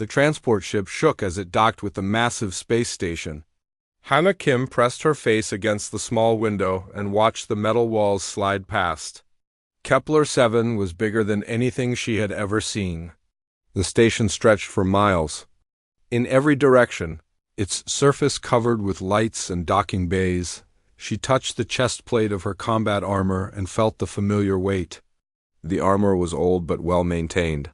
The transport ship shook as it docked with the massive space station. Hannah Kim pressed her face against the small window and watched the metal walls slide past. Kepler 7 was bigger than anything she had ever seen. The station stretched for miles. In every direction, its surface covered with lights and docking bays. She touched the chest plate of her combat armor and felt the familiar weight. The armor was old but well maintained.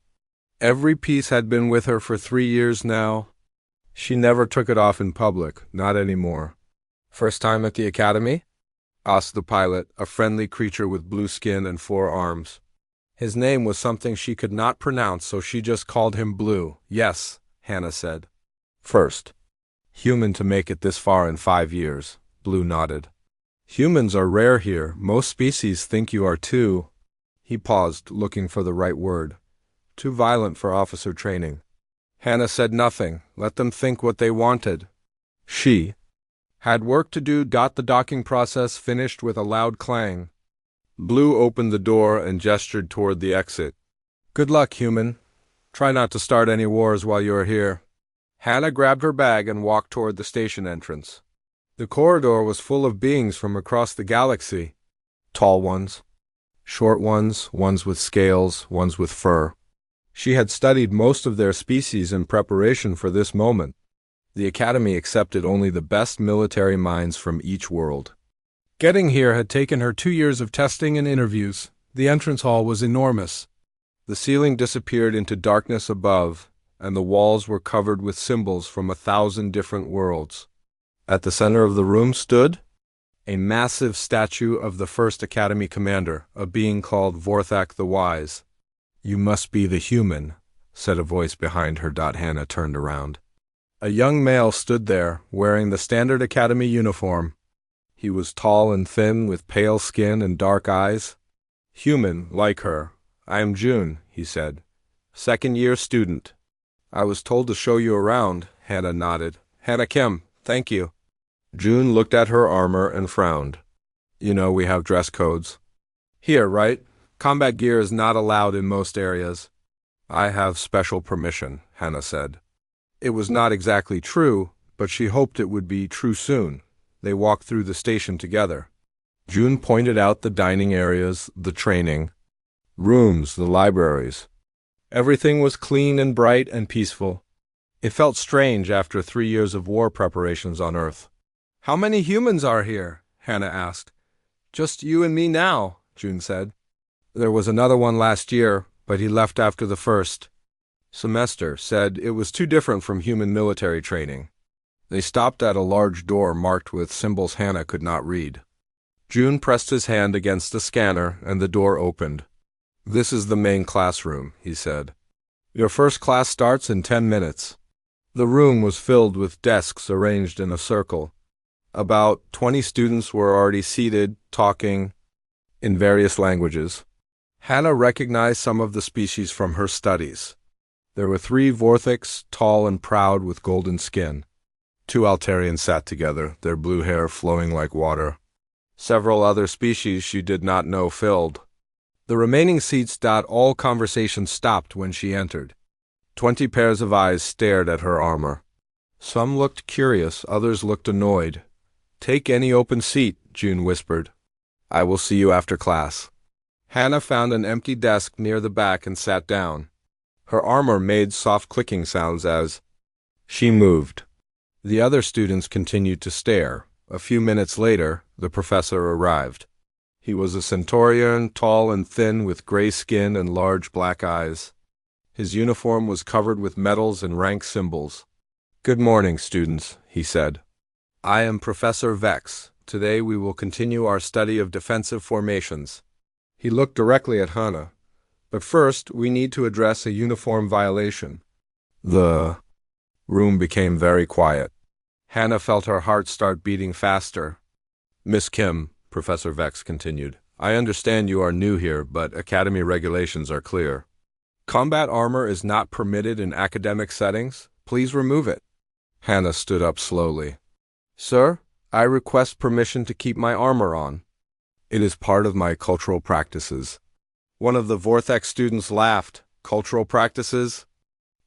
Every piece had been with her for 3 years now. She never took it off in public, not anymore. "First time at the academy?" asked the pilot, a friendly creature with blue skin and 4 arms. His name was something she could not pronounce, so she just called him Blue. "Yes," Hannah said. "First human to make it this far in 5 years," Blue nodded. "Humans are rare here. Most species think you are too—" He paused, looking for the right word. "Too violent for officer training." Hannah said nothing, let them think what they wanted. She had work to do. The docking process finished with a loud clang. Blue opened the door and gestured toward the exit. "Good luck, human. Try not to start any wars while you are here." Hannah grabbed her bag and walked toward the station entrance. The corridor was full of beings from across the galaxy. Tall ones, short ones, ones with scales, ones with fur. She had studied most of their species in preparation for this moment. The Academy accepted only the best military minds from each world. Getting here had taken her 2 years of testing and interviews. The entrance hall was enormous. The ceiling disappeared into darkness above, and the walls were covered with symbols from 1,000 different worlds. At the center of the room stood a massive statue of the first Academy commander, a being called Vorthak the Wise. "You must be the human," said a voice behind her. Hannah turned around. A young male stood there, wearing the standard Academy uniform. He was tall and thin, with pale skin and dark eyes. "Human, like her. I am June," he said. "Second-year student." "I was told to show you around," Hannah nodded. "Hannah Kim, thank you." June looked at her armor and frowned. "You know we have dress codes." "Here, right? Combat gear is not allowed in most areas." "I have special permission," Hannah said. It was not exactly true, but she hoped it would be true soon. They walked through the station together. June pointed out the dining areas, the training rooms, the libraries. Everything was clean and bright and peaceful. It felt strange after 3 years of war preparations on Earth. "How many humans are here?" Hannah asked. "Just you and me now," June said. "There was another one last year, but he left after the first semester, said it was too different from human military training." They stopped at a large door marked with symbols Hannah could not read. June pressed his hand against the scanner, and the door opened. "This is the main classroom," he said. "Your first class starts in 10 minutes. The room was filled with desks arranged in a circle. About 20 students were already seated, talking in various languages. Hannah recognized some of the species from her studies. There were 3 Vorthaks, tall and proud with golden skin. 2 Altarians sat together, their blue hair flowing like water. Several other species she did not know filled the remaining seats. All conversation stopped when she entered. 20 pairs of eyes stared at her armor. Some looked curious, others looked annoyed. "Take any open seat," June whispered. "I will see you after class." Hannah found an empty desk near the back and sat down. Her armor made soft clicking sounds as she moved. The other students continued to stare. A few minutes later, the professor arrived. He was a Centaurian, tall and thin, with gray skin and large black eyes. His uniform was covered with medals and rank symbols. "Good morning, students," he said. "I am Professor Vex. Today we will continue our study of defensive formations." He looked directly at Hannah. "But first, we need to address a uniform violation." The room became very quiet. Hannah felt her heart start beating faster. "Miss Kim," Professor Vex continued, "I understand you are new here, but Academy regulations are clear. Combat armor is not permitted in academic settings. Please remove it." Hannah stood up slowly. "Sir, I request permission to keep my armor on. It is part of my cultural practices." One of the Vorthak students laughed. "Cultural practices?"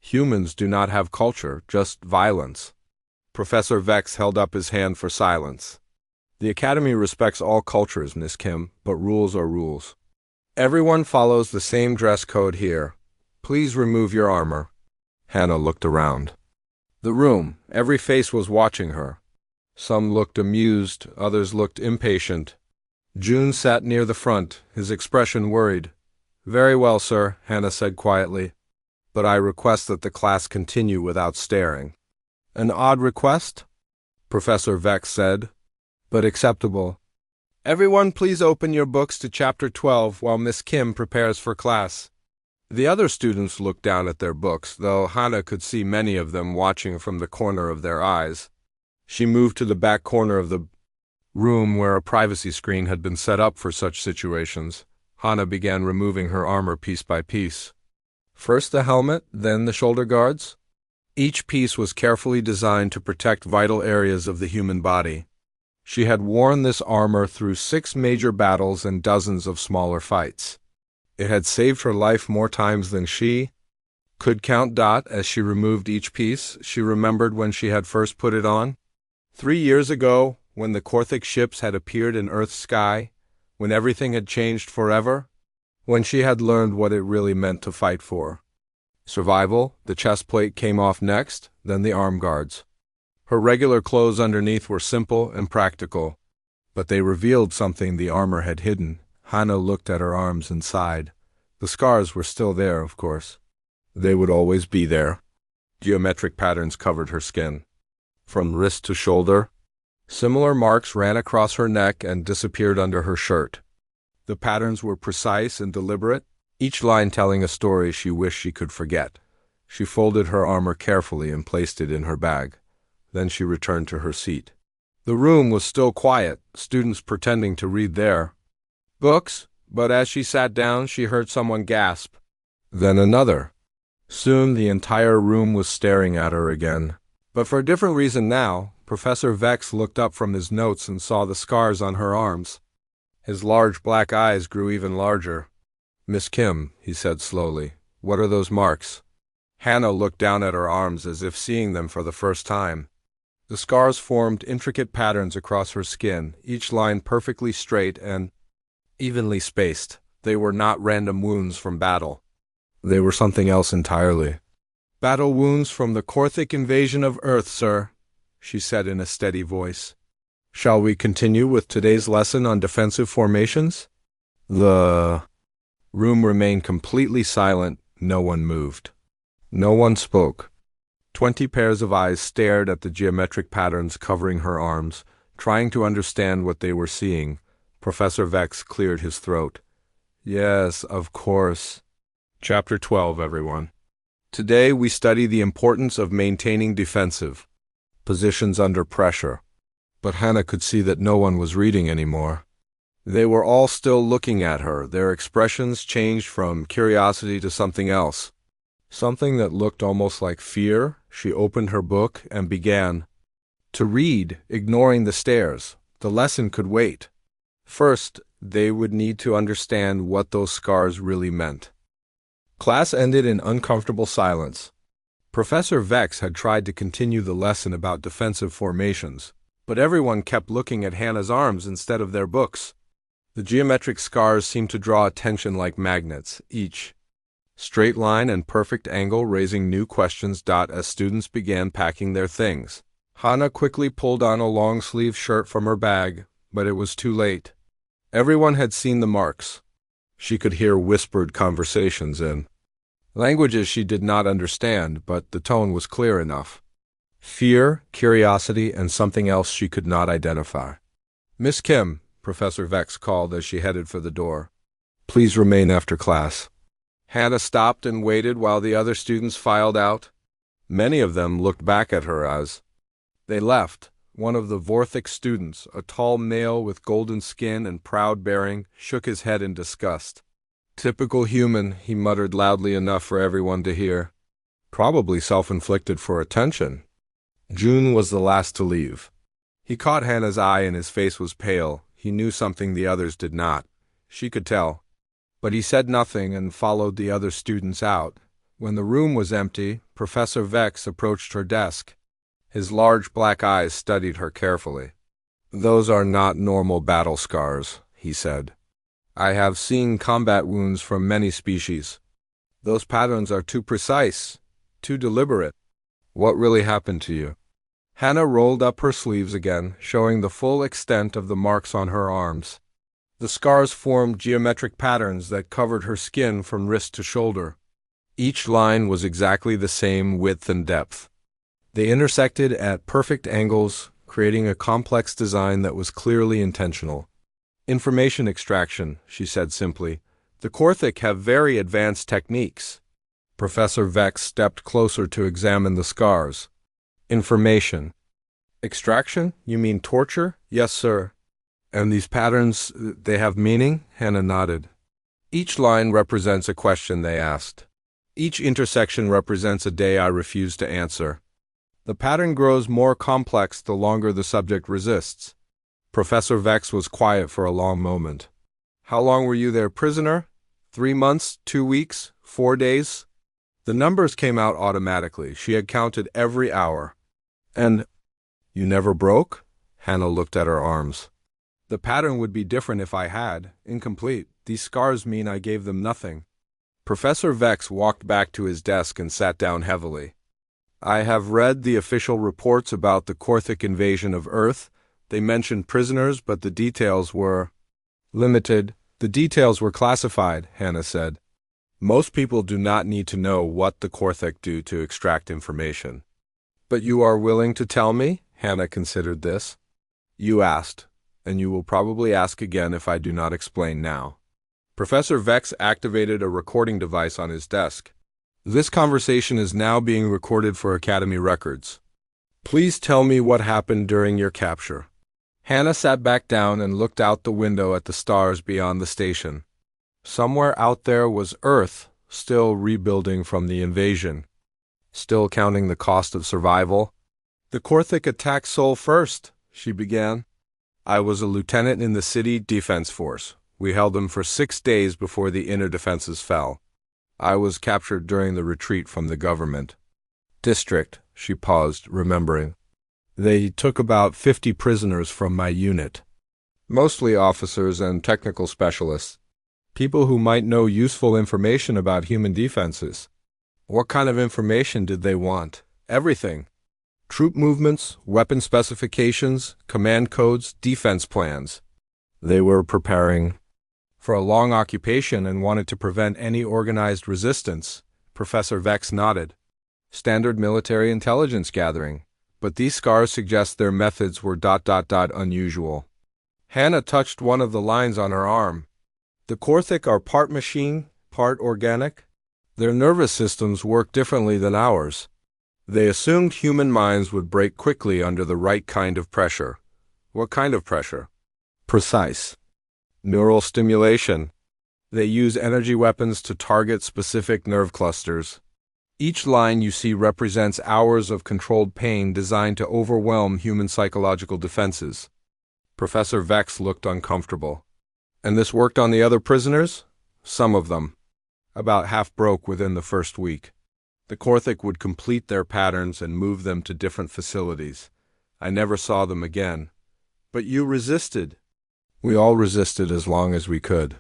Humans do not have culture, just violence. Professor Vex held up his hand for silence. The Academy respects all cultures, Miss Kim, but rules are rules. Everyone follows the same dress code here. Please remove your armor. Hannah looked around the room. Every face was watching her. Some looked amused, others looked impatient. June sat near the front, his expression worried. Very well, sir, Hannah said quietly. But I request that the class continue without staring. An odd request? Professor Vex said, but acceptable. Everyone please open your books to Chapter 12 while Miss Kim prepares for class. The other students looked down at their books, though Hannah could see many of them watching from the corner of their eyes. She moved to the back corner of the room where a privacy screen had been set up for such situations. Hannah began removing her armor piece by piece. First the helmet, then the shoulder guards. Each piece was carefully designed to protect vital areas of the human body. She had worn this armor through 6 major battles and dozens of smaller fights. It had saved her life more times than she could count. As she removed each piece, she remembered when she had first put it on. 3 years ago, when the Korthic ships had appeared in Earth's sky, when everything had changed forever, when she had learned what it really meant to fight for survival. The chest plate came off next, then the arm guards. Her regular clothes underneath were simple and practical, but they revealed something the armor had hidden. Hannah looked at her arms and sighed. The scars were still there, of course. They would always be there. Geometric patterns covered her skin. From wrist to shoulder, similar marks ran across her neck and disappeared under her shirt. The patterns were precise and deliberate, each line telling a story she wished she could forget. She folded her armor carefully and placed it in her bag. Then she returned to her seat. The room was still quiet, students pretending to read their books, but as she sat down, she heard someone gasp. Then another. Soon the entire room was staring at her again. But for a different reason now. Professor Vex looked up from his notes and saw the scars on her arms. His large black eyes grew even larger. Miss Kim, he said slowly, what are those marks? Hannah looked down at her arms as if seeing them for the first time. The scars formed intricate patterns across her skin, each line perfectly straight and evenly spaced. They were not random wounds from battle. They were something else entirely. Battle wounds from the Korthic invasion of Earth, sir, she said in a steady voice. Shall we continue with today's lesson on defensive formations? The room remained completely silent. No one moved. No one spoke. 20 pairs of eyes stared at the geometric patterns covering her arms, trying to understand what they were seeing. Professor Vex cleared his throat. Yes, of course. Chapter 12, everyone. Today we study the importance of maintaining defensive positions under pressure. But Hannah could see that no one was reading anymore. They were all still looking at her. Their expressions changed from curiosity to something else. Something that looked almost like fear. She opened her book and began to read, ignoring the stares. The lesson could wait. First, they would need to understand what those scars really meant. Class ended in uncomfortable silence. Professor Vex had tried to continue the lesson about defensive formations, but everyone kept looking at Hannah's arms instead of their books. The geometric scars seemed to draw attention like magnets, each straight line and perfect angle raising new questions. As students began packing their things, Hannah quickly pulled on a long-sleeved shirt from her bag, but it was too late. Everyone had seen the marks. She could hear whispered conversations in languages she did not understand, but the tone was clear enough. Fear, curiosity, and something else she could not identify. Miss Kim, Professor Vex called as she headed for the door. Please remain after class. Hannah stopped and waited while the other students filed out. Many of them looked back at her as they left. One of the Vorthic students, a tall male with golden skin and proud bearing, shook his head in disgust. Typical human, he muttered loudly enough for everyone to hear. Probably self-inflicted for attention. June was the last to leave. He caught Hannah's eye and his face was pale. He knew something the others did not. She could tell. But he said nothing and followed the other students out. When the room was empty, Professor Vex approached her desk. His large black eyes studied her carefully. "Those are not normal battle scars," he said. "I have seen combat wounds from many species. Those patterns are too precise, too deliberate. What really happened to you?" Hannah rolled up her sleeves again, showing the full extent of the marks on her arms. The scars formed geometric patterns that covered her skin from wrist to shoulder. Each line was exactly the same width and depth. They intersected at perfect angles, creating a complex design that was clearly intentional. "Information extraction," she said simply. "The Korthic have very advanced techniques." Professor Vex stepped closer to examine the scars. "Information extraction? You mean torture?" "Yes, sir." "And these patterns, they have meaning?" Hannah nodded. "Each line represents a question they asked. Each intersection represents a day I refuse to answer. The pattern grows more complex the longer the subject resists." Professor Vex was quiet for a long moment. "How long were you there, prisoner? 3 months, 2 weeks, 4 days?" The numbers came out automatically. She had counted every hour. "And you never broke?" Hannah looked at her arms. "The pattern would be different if I had. Incomplete. These scars mean I gave them nothing." Professor Vex walked back to his desk and sat down heavily. "I have read the official reports about the Korthic invasion of Earth. They mentioned prisoners, but the details were limited." "The details were classified," Hannah said. "Most people do not need to know what the Korthic do to extract information." "But you are willing to tell me?" Hannah considered this. "You asked, and you will probably ask again if I do not explain now." Professor Vex activated a recording device on his desk. "This conversation is now being recorded for Academy records. Please tell me what happened during your capture." Hannah sat back down and looked out the window at the stars beyond the station. Somewhere out there was Earth, still rebuilding from the invasion, still counting the cost of survival. "The Korthic attacked Seoul first," she began. "I was a lieutenant in the city defense force. We held them for 6 days before the inner defenses fell. I was captured during the retreat from the government district." She paused, remembering. "They took about 50 prisoners from my unit, mostly officers and technical specialists, people who might know useful information about human defenses." "What kind of information did they want?" "Everything. Troop movements, weapon specifications, command codes, defense plans. They were preparing for a long occupation and wanted to prevent any organized resistance." Professor Vex nodded. "Standard military intelligence gathering. But these scars suggest their methods were ... unusual." Hannah touched one of the lines on her arm. "The Korthic are part machine, part organic. Their nervous systems work differently than ours. They assumed human minds would break quickly under the right kind of pressure." "What kind of pressure?" "Precise. Neural stimulation. They use energy weapons to target specific nerve clusters. Each line you see represents hours of controlled pain designed to overwhelm human psychological defenses." Professor Vex looked uncomfortable. "And this worked on the other prisoners?" "Some of them. About half broke within the first week. The Korthic would complete their patterns and move them to different facilities. I never saw them again." "But you resisted." "We all resisted as long as we could.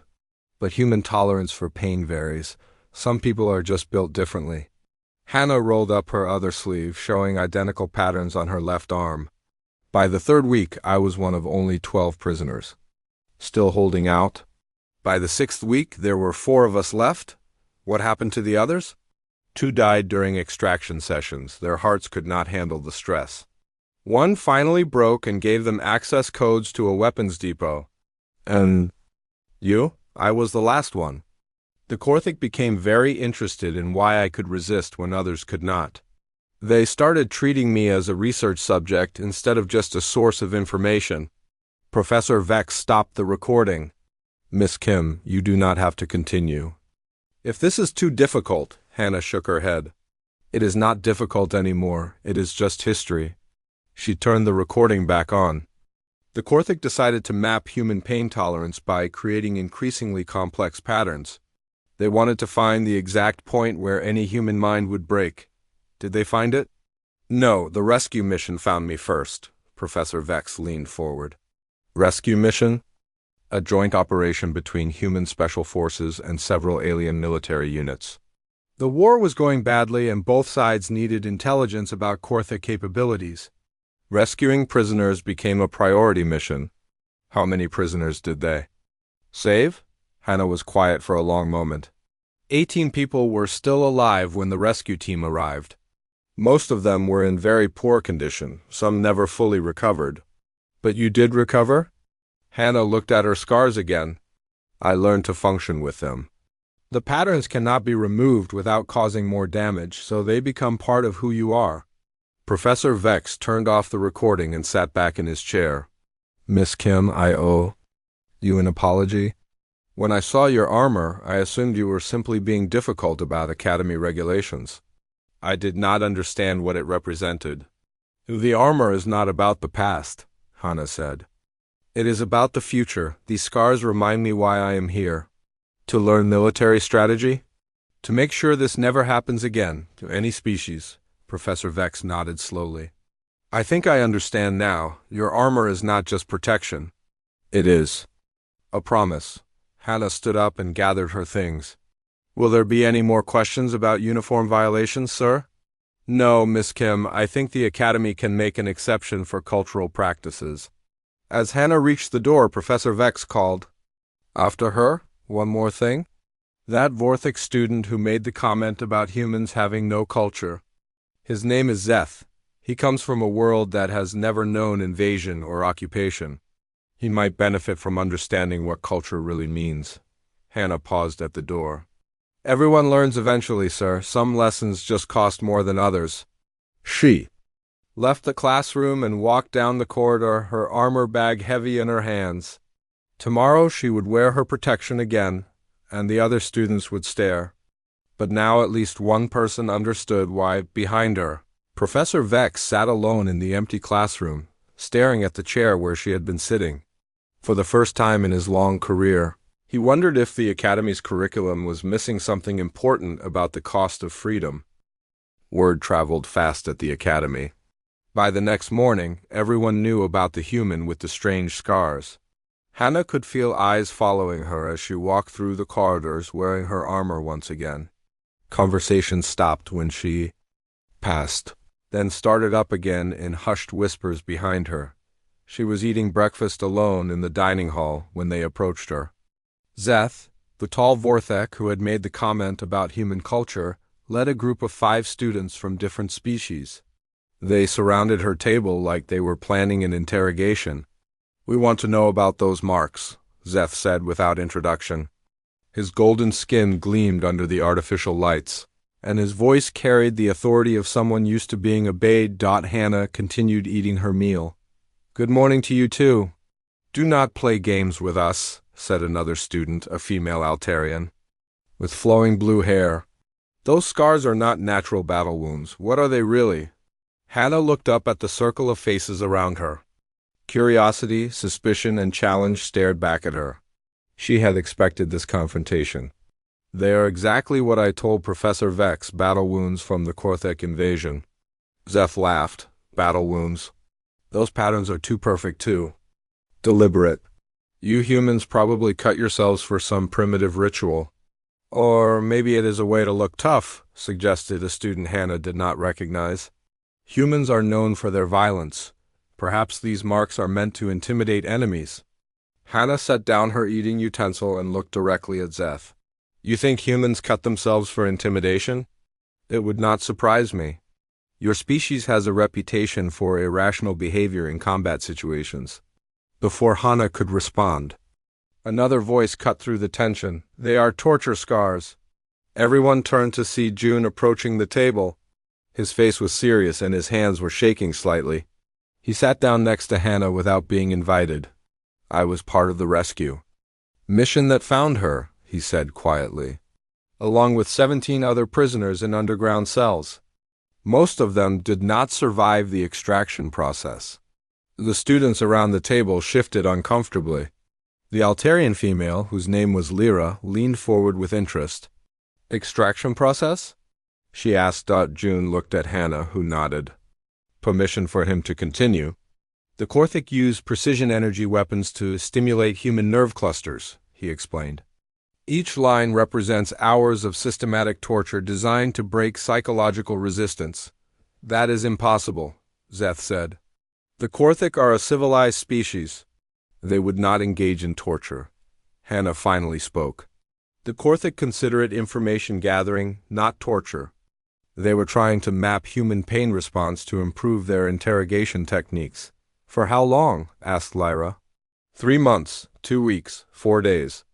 But human tolerance for pain varies. Some people are just built differently." Hannah rolled up her other sleeve, showing identical patterns on her left arm. "By the 3rd week, I was one of only 12 prisoners. Still holding out. By the 6th week, there were 4 of us left. What happened to the others?" 2 died during extraction sessions. Their hearts could not handle the stress. 1 finally broke and gave them access codes to a weapons depot." "And you?" "I was the last one. The Korthic became very interested in why I could resist when others could not. They started treating me as a research subject instead of just a source of information." Professor Vex stopped the recording. "Miss Kim, you do not have to continue." "If this is too difficult," Hannah shook her head. "It is not difficult anymore. It is just history." She turned the recording back on. "The Korthic decided to map human pain tolerance by creating increasingly complex patterns. They wanted to find the exact point where any human mind would break. Did they find it? No, the rescue mission found me first. Professor Vex leaned forward. Rescue mission? A joint operation between human special forces and several alien military units. The war was going badly and both sides needed intelligence about Korthic capabilities. Rescuing prisoners became a priority mission. How many prisoners did they save? Hannah was quiet for a long moment. 18 people were still alive when the rescue team arrived. Most of them were in very poor condition, some never fully recovered. But you did recover? Hannah looked at her scars again. I learned to function with them. The patterns cannot be removed without causing more damage, so they become part of who you are. Professor Vex turned off the recording and sat back in his chair. Miss Kim, I owe you an apology. When I saw your armor, I assumed you were simply being difficult about Academy regulations. I did not understand what it represented. The armor is not about the past, Hannah said. It is about the future. These scars remind me why I am here. To learn military strategy? To make sure this never happens again, to any species. Professor Vex nodded slowly. I think I understand now. Your armor is not just protection. It is a promise. Hannah stood up and gathered her things. Will there be any more questions about uniform violations, sir? No, Miss Kim, I think the Academy can make an exception for cultural practices. As Hannah reached the door, Professor Vex called. After her, one more thing. That Vorthic student who made the comment about humans having no culture. His name is Zeth. He comes from a world that has never known invasion or occupation. He might benefit from understanding what culture really means. Hannah paused at the door. Everyone learns eventually, sir. Some lessons just cost more than others. She left the classroom and walked down the corridor, her armor bag heavy in her hands. Tomorrow she would wear her protection again, and the other students would stare. But now at least one person understood why, behind her, Professor Vex sat alone in the empty classroom, staring at the chair where she had been sitting. For the first time in his long career, he wondered if the Academy's curriculum was missing something important about the cost of freedom. Word traveled fast at the Academy. By the next morning, everyone knew about the human with the strange scars. Hannah could feel eyes following her as she walked through the corridors wearing her armor once again. Conversation stopped when she passed, then started up again in hushed whispers behind her. She was eating breakfast alone in the dining hall when they approached her. Zeth, the tall Vorthek who had made the comment about human culture, led a group of 5 students from different species. They surrounded her table like they were planning an interrogation. We want to know about those marks, Zeth said without introduction. His golden skin gleamed under the artificial lights, and his voice carried the authority of someone used to being obeyed. Hannah continued eating her meal. Good morning to you too. Do not play games with us, said another student, a female Altarian, with flowing blue hair. Those scars are not natural battle wounds. What are they really? Hannah looked up at the circle of faces around her. Curiosity, suspicion, and challenge stared back at her. She had expected this confrontation. They are exactly what I told Professor Vex, battle wounds from the Korthic invasion. Zeth laughed. Battle wounds. Those patterns are too perfect too. Deliberate. You humans probably cut yourselves for some primitive ritual. Or maybe it is a way to look tough, suggested a student Hannah did not recognize. Humans are known for their violence. Perhaps these marks are meant to intimidate enemies. Hannah set down her eating utensil and looked directly at Zeth. You think humans cut themselves for intimidation? It would not surprise me. Your species has a reputation for irrational behavior in combat situations. Before Hannah could respond, another voice cut through the tension. They are torture scars. Everyone turned to see June approaching the table. His face was serious and his hands were shaking slightly. He sat down next to Hannah without being invited. I was part of the rescue mission that found her, he said quietly, along with 17 other prisoners in underground cells. Most of them did not survive the extraction process. The students around the table shifted uncomfortably. The Altarian female, whose name was Lyra, leaned forward with interest. Extraction process? She asked. June looked at Hannah, who nodded. Permission for him to continue. The Korthik used precision energy weapons to stimulate human nerve clusters, he explained. Each line represents hours of systematic torture designed to break psychological resistance. That is impossible, Zeth said. The Korthik are a civilized species. They would not engage in torture. Hannah finally spoke. The Korthik consider it information gathering, not torture. They were trying to map human pain response to improve their interrogation techniques. For how long? Asked Lyra. 3 months, 2 weeks, 4 days.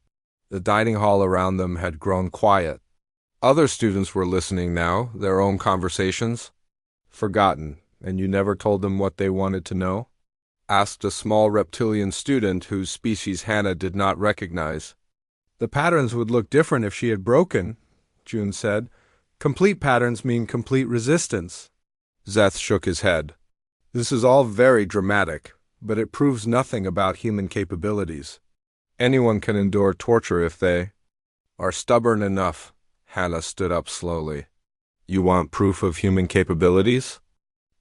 The dining hall around them had grown quiet. Other students were listening now, their own conversations. Forgotten, and you never told them what they wanted to know? Asked a small reptilian student whose species Hannah did not recognize. The patterns would look different if she had broken, June said. Complete patterns mean complete resistance. Zeth shook his head. This is all very dramatic, but it proves nothing about human capabilities. Anyone can endure torture if they are stubborn enough. Hannah stood up slowly. You want proof of human capabilities?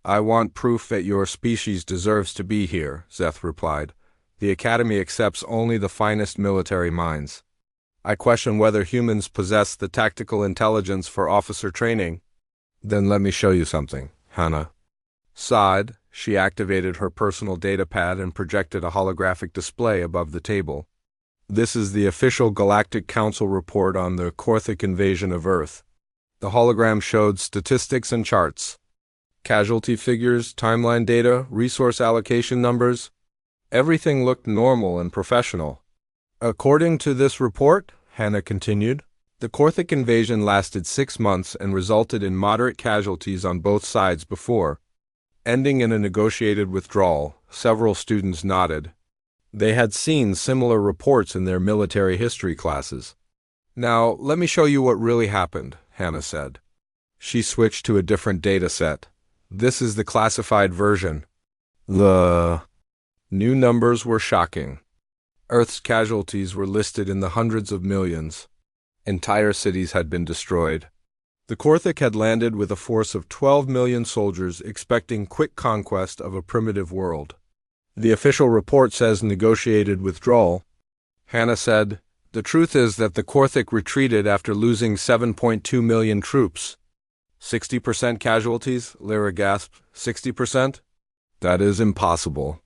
I want proof that your species deserves to be here, Zeth replied. The Academy accepts only the finest military minds. I question whether humans possess the tactical intelligence for officer training. Then let me show you something, Hannah sighed. She activated her personal datapad and projected a holographic display above the table. This is the official Galactic Council report on the Korthik invasion of Earth. The hologram showed statistics and charts. Casualty figures, timeline data, resource allocation numbers. Everything looked normal and professional. According to this report, Hannah continued, the Korthik invasion lasted 6 months and resulted in moderate casualties on both sides before ending in a negotiated withdrawal. Several students nodded. They had seen similar reports in their military history classes. Now, let me show you what really happened, Hannah said. She switched to a different data set. This is the classified version. The new numbers were shocking. Earth's casualties were listed in the hundreds of millions. Entire cities had been destroyed. The Korthik had landed with a force of 12 million soldiers expecting quick conquest of a primitive world. The official report says negotiated withdrawal. Hannah said, the truth is that the Korthik retreated after losing 7.2 million troops. 60% casualties, Lyra gasped. 60%? That is impossible.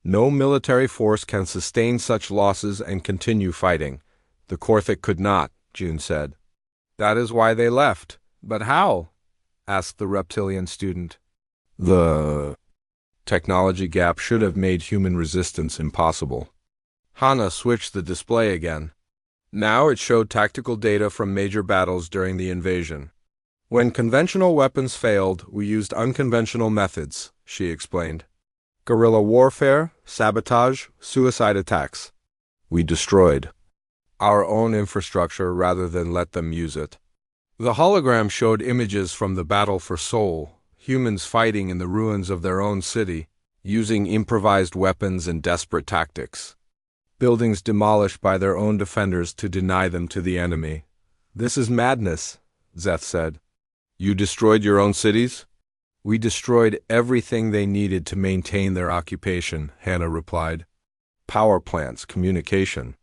No military force can sustain such losses and continue fighting. The Korthik could not, June said. That is why they left. But how? Asked the reptilian student. The technology gap should have made human resistance impossible. Hannah switched the display again. Now it showed tactical data from major battles during the invasion. When conventional weapons failed, we used unconventional methods, she explained. Guerrilla warfare, sabotage, suicide attacks. We destroyed our own infrastructure rather than let them use it. The hologram showed images from the battle for Seoul, humans fighting in the ruins of their own city, using improvised weapons and desperate tactics. Buildings demolished by their own defenders to deny them to the enemy. This is madness, Zeth said. You destroyed your own cities? We destroyed everything they needed to maintain their occupation, Hannah replied. Power plants, communication,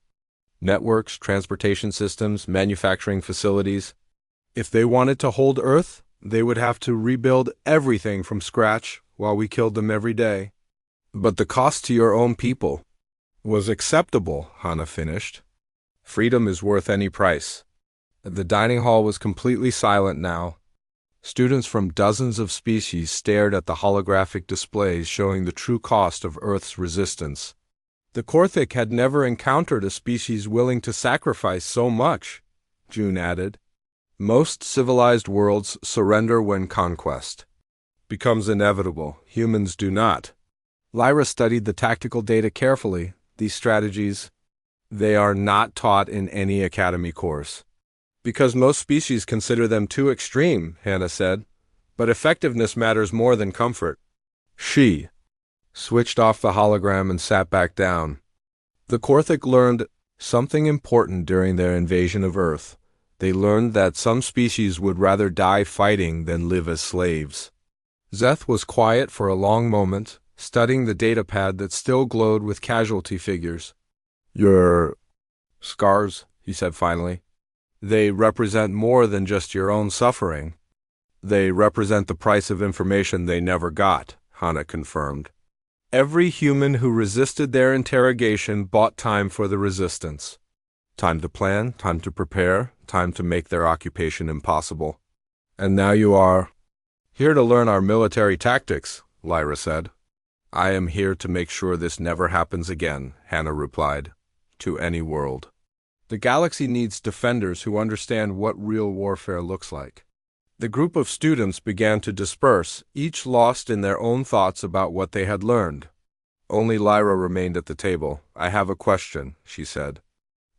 networks, transportation systems, manufacturing facilities. If they wanted to hold Earth, they would have to rebuild everything from scratch while we killed them every day. But the cost to your own people was acceptable, Hannah finished. Freedom is worth any price. The dining hall was completely silent now. Students from dozens of species stared at the holographic displays showing the true cost of Earth's resistance. The Korthik had never encountered a species willing to sacrifice so much, June added. Most civilized worlds surrender when conquest becomes inevitable. Humans do not. Lyra studied the tactical data carefully. These strategies, they are not taught in any academy course. Because most species consider them too extreme, Hannah said. But effectiveness matters more than comfort. She switched off the hologram and sat back down. The Korthik learned something important during their invasion of Earth. They learned that some species would rather die fighting than live as slaves. Zeth was quiet for a long moment, studying the datapad that still glowed with casualty figures. "Your scars," he said finally. "They represent more than just your own suffering. They represent the price of information they never got," Hana confirmed. Every human who resisted their interrogation bought time for the resistance. Time to plan, time to prepare, time to make their occupation impossible. "And now you are here to learn our military tactics," Lyra said. "I am here to make sure this never happens again," Hana replied. "To any world. The galaxy needs defenders who understand what real warfare looks like." The group of students began to disperse, each lost in their own thoughts about what they had learned. Only Lyra remained at the table. "I have a question," she said.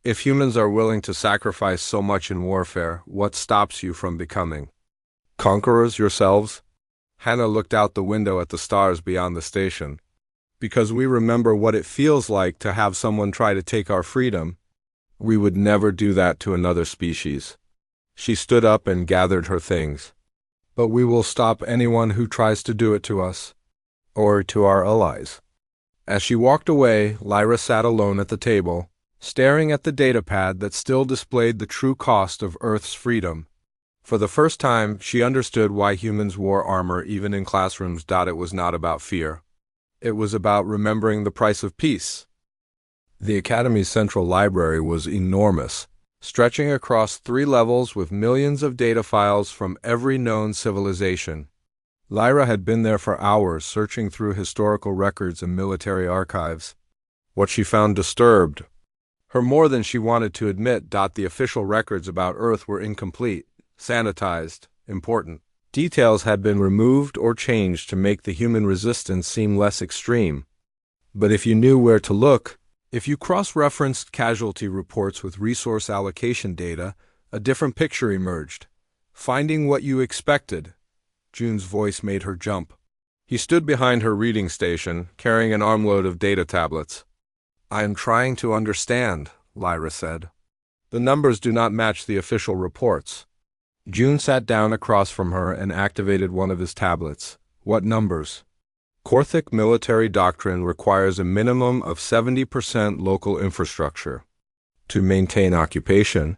"If humans are willing to sacrifice so much in warfare, what stops you from becoming conquerors yourselves?" Hana looked out the window at the stars beyond the station. "Because we remember what it feels like to have someone try to take our freedom. We would never do that to another species." She stood up and gathered her things. "But we will stop anyone who tries to do it to us, or to our allies." As she walked away, Lyra sat alone at the table, staring at the datapad that still displayed the true cost of Earth's freedom. For the first time, she understood why humans wore armor even in classrooms. It was not about fear. It was about remembering the price of peace. The Academy's central library was enormous, stretching across 3 levels with millions of data files from every known civilization. Lyra had been there for hours, searching through historical records and military archives. What she found disturbed her more than she wanted to admit. The official records about Earth were incomplete, sanitized, important. Details had been removed or changed to make the human resistance seem less extreme. But if you knew where to look, if you cross-referenced casualty reports with resource allocation data, a different picture emerged. Finding what you expected. June's voice made her jump. He stood behind her reading station, carrying an armload of data tablets. "I am trying to understand," Lyra said. "The numbers do not match the official reports." June sat down across from her and activated one of his tablets. "What numbers?" "Korthik military doctrine requires a minimum of 70% local infrastructure to maintain occupation.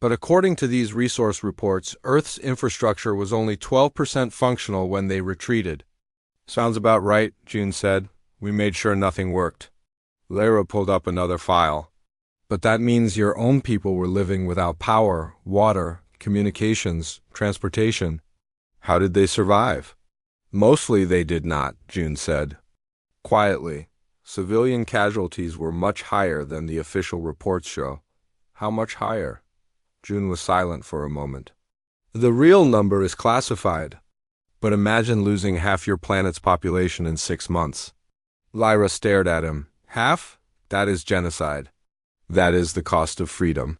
But according to these resource reports, Earth's infrastructure was only 12% functional when they retreated." "Sounds about right," June said. "We made sure nothing worked." Lyra pulled up another file. "But that means your own people were living without power, water, communications, transportation. How did they survive?" "Mostly they did not," June said. Quietly, civilian casualties were much higher than the official reports show. "How much higher?" June was silent for a moment. "The real number is classified. But imagine losing half your planet's population in 6 months." Lyra stared at him. "Half? That is genocide. That is the cost of freedom."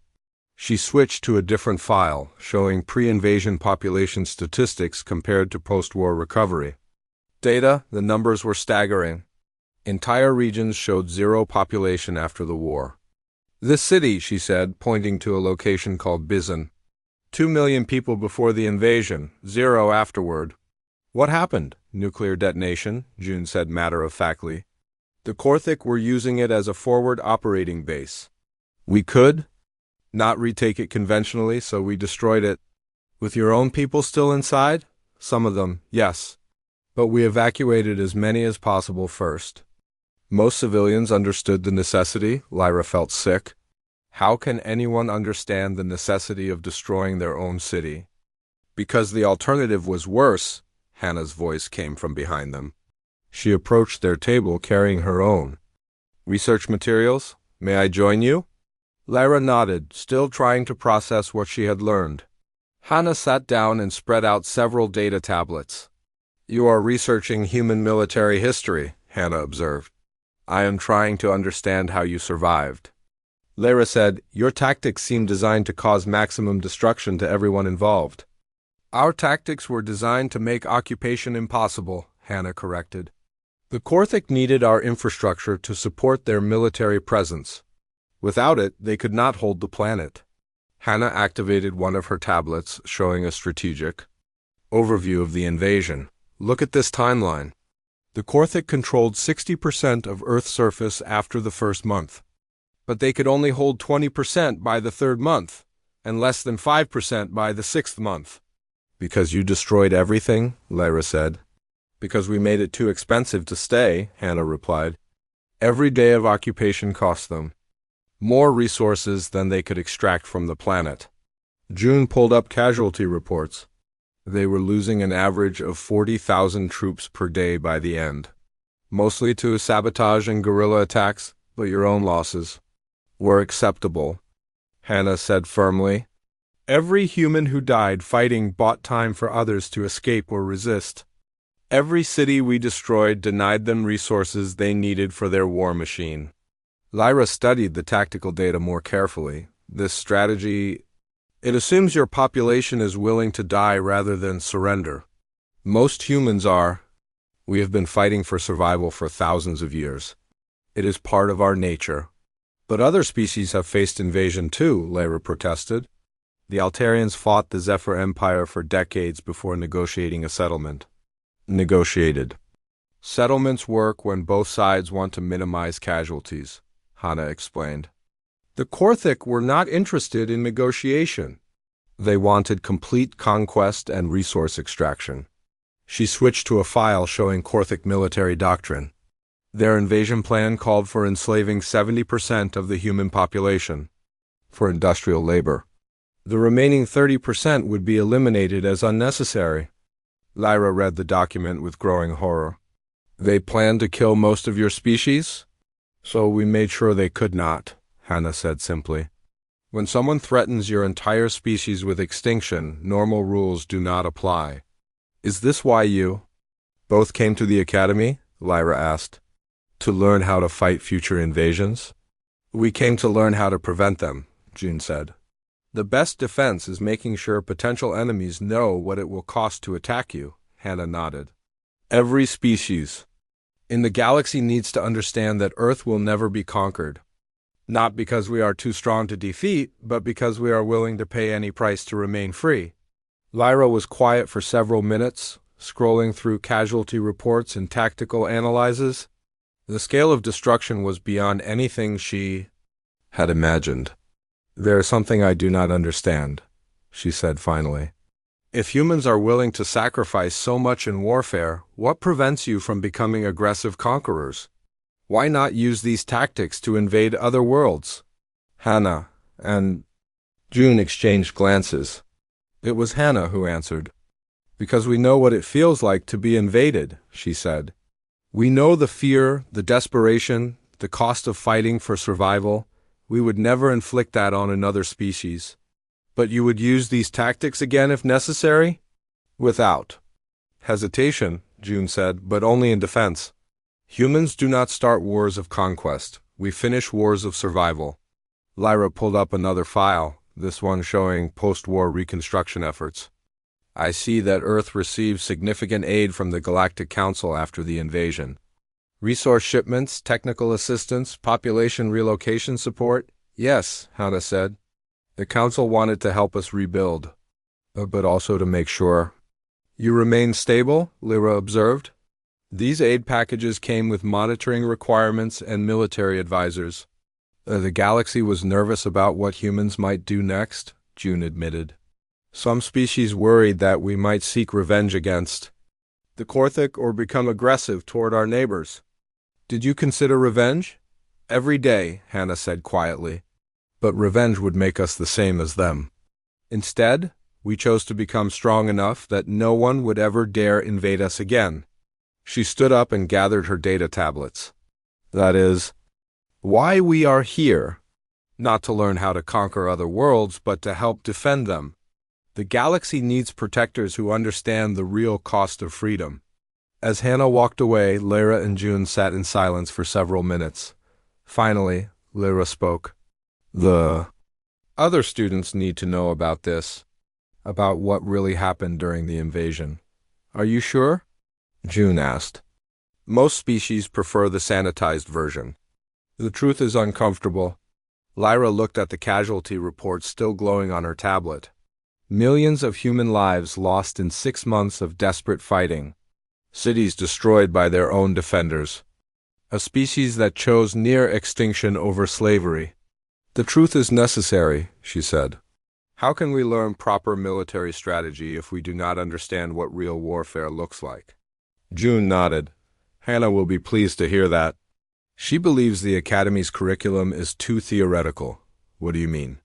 She switched to a different file, showing pre-invasion population statistics compared to post-war recovery. The numbers were staggering. Entire regions showed 0 population after the war. "This city," she said, pointing to a location called Bizan. 2 million people before the invasion, 0 afterward. "What happened?" "Nuclear detonation," June said matter-of-factly. "The Korthik were using it as a forward operating base. We could not retake it conventionally, so we destroyed it." "With your own people still inside?" "Some of them, yes. But we evacuated as many as possible first." Most civilians understood the necessity. Lyra felt sick. How can anyone understand the necessity of destroying their own city? "Because the alternative was worse," Hana's voice came from behind them. She approached their table carrying her own. "Research materials? May I join you?" Lyra nodded, still trying to process what she had learned. Hana sat down and spread out several data tablets. "You are researching human military history," Hana observed. "I am trying to understand how you survived." Lyra said, "Your tactics seem designed to cause maximum destruction to everyone involved." "Our tactics were designed to make occupation impossible," Hana corrected. The Korthik needed our infrastructure to support their military presence. Without it, they could not hold the planet. Hannah activated one of her tablets, showing a strategic overview of the invasion. Look at this timeline. The Korthik controlled 60% of Earth's surface after the first month. But they could only hold 20% by the third month, and less than 5% by the sixth month. Because you destroyed everything, Lyra said. Because we made it too expensive to stay, Hannah replied. Every day of occupation cost them more resources than they could extract from the planet. June pulled up casualty reports. They were losing an average of 40,000 troops per day by the end. Mostly to sabotage and guerrilla attacks, but your own losses were acceptable, Hannah said firmly. Every human who died fighting bought time for others to escape or resist. Every city we destroyed denied them resources they needed for their war machine. Lyra studied the tactical data more carefully. This strategy, it assumes your population is willing to die rather than surrender. Most humans are. We have been fighting for survival for thousands of years. It is part of our nature. But other species have faced invasion too, Lyra protested. The Altarians fought the Zephyr Empire for decades before negotiating a settlement. Negotiated. Settlements work when both sides want to minimize casualties, Hannah explained. The Korthik were not interested in negotiation. They wanted complete conquest and resource extraction. She switched to a file showing Korthik military doctrine. Their invasion plan called for enslaving 70% of the human population for industrial labor. The remaining 30% would be eliminated as unnecessary. Lyra read the document with growing horror. They planned to kill most of your species? So we made sure they could not, Hannah said simply. When someone threatens your entire species with extinction, normal rules do not apply. Is this why you both came to the academy? Lyra asked. To learn how to fight future invasions? We came to learn how to prevent them, June said. The best defense is making sure potential enemies know what it will cost to attack you, Hannah nodded. Every species in the galaxy needs to understand that Earth will never be conquered. Not because we are too strong to defeat, but because we are willing to pay any price to remain free. Lyra was quiet for several minutes, scrolling through casualty reports and tactical analyses. The scale of destruction was beyond anything she had imagined. There is something I do not understand, she said finally. If humans are willing to sacrifice so much in warfare, what prevents you from becoming aggressive conquerors? Why not use these tactics to invade other worlds? Hannah and June exchanged glances. It was Hannah who answered. Because we know what it feels like to be invaded, she said. We know the fear, the desperation, the cost of fighting for survival. We would never inflict that on another species. But you would use these tactics again if necessary? Without hesitation, June said, but only in defense. Humans do not start wars of conquest. We finish wars of survival. Lyra pulled up another file, this one showing post-war reconstruction efforts. I see that Earth received significant aid from the Galactic Council after the invasion. Resource shipments, technical assistance, population relocation support? Yes, Hannah said. The Council wanted to help us rebuild, but also to make sure. You remain stable, Lyra observed. These aid packages came with monitoring requirements and military advisors. The galaxy was nervous about what humans might do next, June admitted. Some species worried that we might seek revenge against the Korthik or become aggressive toward our neighbors. Did you consider revenge? Every day, Hannah said quietly. But revenge would make us the same as them. Instead, we chose to become strong enough that no one would ever dare invade us again. She stood up and gathered her data tablets. That is, why we are here. Not to learn how to conquer other worlds, but to help defend them. The galaxy needs protectors who understand the real cost of freedom. As Hannah walked away, Lyra and June sat in silence for several minutes. Finally, Lyra spoke. The other students need to know about this, about what really happened during the invasion. Are you sure? June asked. Most species prefer the sanitized version. The truth is uncomfortable. Lyra looked at the casualty report still glowing on her tablet. Millions of human lives lost in 6 months of desperate fighting. Cities destroyed by their own defenders. A species that chose near extinction over slavery. The truth is necessary, she said. How can we learn proper military strategy if we do not understand what real warfare looks like? June nodded. Hannah will be pleased to hear that. She believes the Academy's curriculum is too theoretical. What do you mean?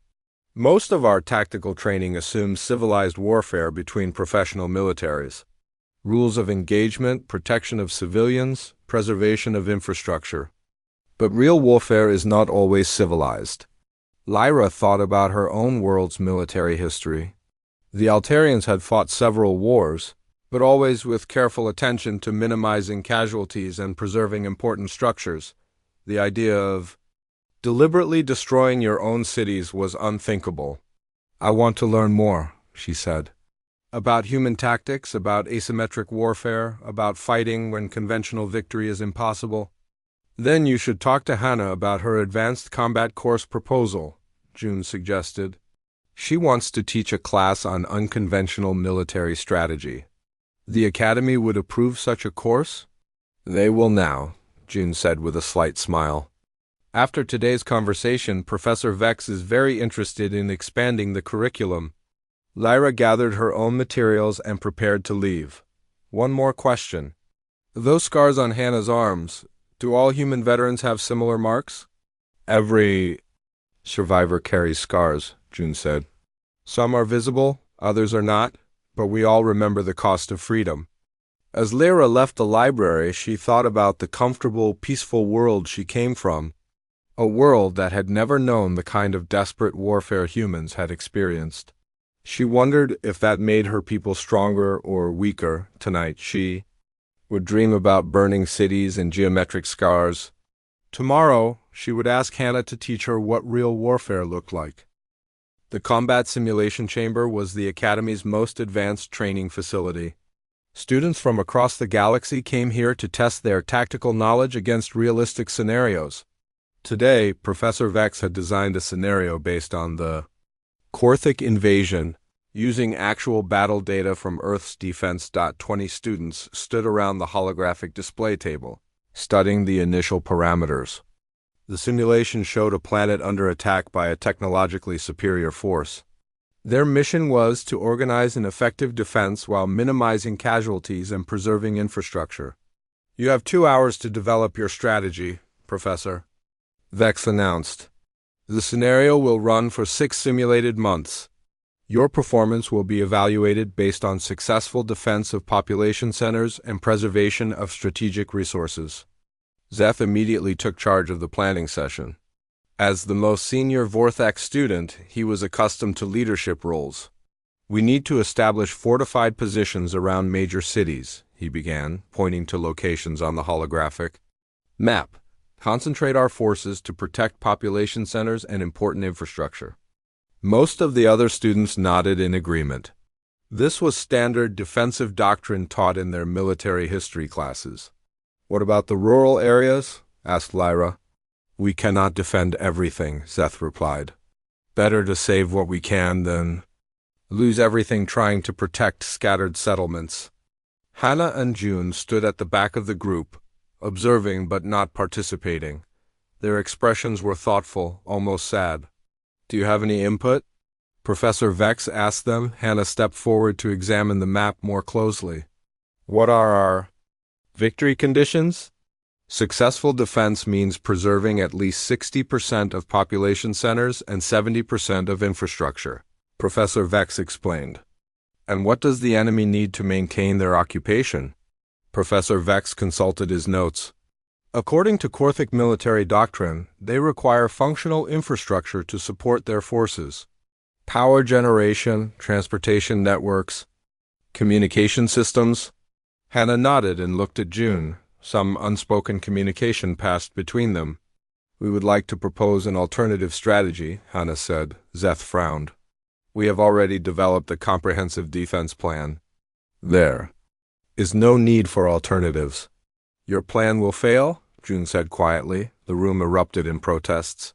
Most of our tactical training assumes civilized warfare between professional militaries. Rules of engagement, protection of civilians, preservation of infrastructure. But real warfare is not always civilized. Lyra thought about her own world's military history. The Altarians had fought several wars, but always with careful attention to minimizing casualties and preserving important structures. The idea of deliberately destroying your own cities was unthinkable. I want to learn more, she said. About human tactics, about asymmetric warfare, about fighting when conventional victory is impossible. Then you should talk to Hannah about her advanced combat course proposal, June suggested. She wants to teach a class on unconventional military strategy. The Academy would approve such a course? They will now, June said with a slight smile. After today's conversation, Professor Vex is very interested in expanding the curriculum. Lyra gathered her own materials and prepared to leave. One more question. Those scars on Hannah's arms, do all human veterans have similar marks? Every survivor carries scars, June said. Some are visible, others are not, but we all remember the cost of freedom. As Lyra left the library, she thought about the comfortable, peaceful world she came from, a world that had never known the kind of desperate warfare humans had experienced. She wondered if that made her people stronger or weaker. Tonight she would dream about burning cities and geometric scars. Tomorrow, she would ask Hannah to teach her what real warfare looked like. The combat simulation chamber was the Academy's most advanced training facility. Students from across the galaxy came here to test their tactical knowledge against realistic scenarios. Today, Professor Vex had designed a scenario based on the Korthic invasion. Using actual battle data from Earth's defense. 20 students stood around the holographic display table, studying the initial parameters. The simulation showed a planet under attack by a technologically superior force. Their mission was to organize an effective defense while minimizing casualties and preserving infrastructure. You have 2 hours to develop your strategy, Professor, Vex announced. The scenario will run for 6 simulated months. Your performance will be evaluated based on successful defense of population centers and preservation of strategic resources. Zeth immediately took charge of the planning session. As the most senior Vorthax student, he was accustomed to leadership roles. We need to establish fortified positions around major cities, he began, pointing to locations on the holographic map. Concentrate our forces to protect population centers and important infrastructure. Most of the other students nodded in agreement. This was standard defensive doctrine taught in their military history classes. What about the rural areas? Asked Lyra. We cannot defend everything, Zeth replied. Better to save what we can than lose everything trying to protect scattered settlements. Hannah and June stood at the back of the group, observing but not participating. Their expressions were thoughtful, almost sad. Do you have any input? Professor Vex asked them. Hannah stepped forward to examine the map more closely. What are our victory conditions? Successful defense means preserving at least 60% of population centers and 70% of infrastructure, Professor Vex explained. And what does the enemy need to maintain their occupation? Professor Vex consulted his notes. According to Korthic military doctrine, they require functional infrastructure to support their forces. Power generation, transportation networks, communication systems. Hannah nodded and looked at June. Some unspoken communication passed between them. We would like to propose an alternative strategy, Hannah said. Zeth frowned. We have already developed a comprehensive defense plan. There is no need for alternatives. Your plan will fail, June said quietly. The room erupted in protests.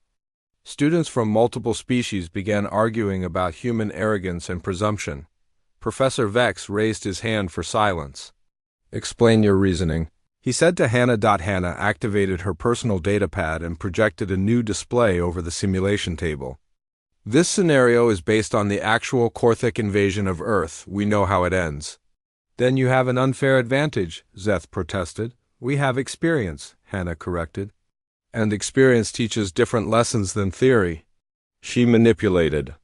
Students from multiple species began arguing about human arrogance and presumption. Professor Vex raised his hand for silence. Explain your reasoning, he said to Hannah. Hannah activated her personal datapad and projected a new display over the simulation table. This scenario is based on the actual Korthic invasion of Earth. We know how it ends. Then you have an unfair advantage, Zeth protested. We have experience, Hannah corrected. And experience teaches different lessons than theory. She manipulated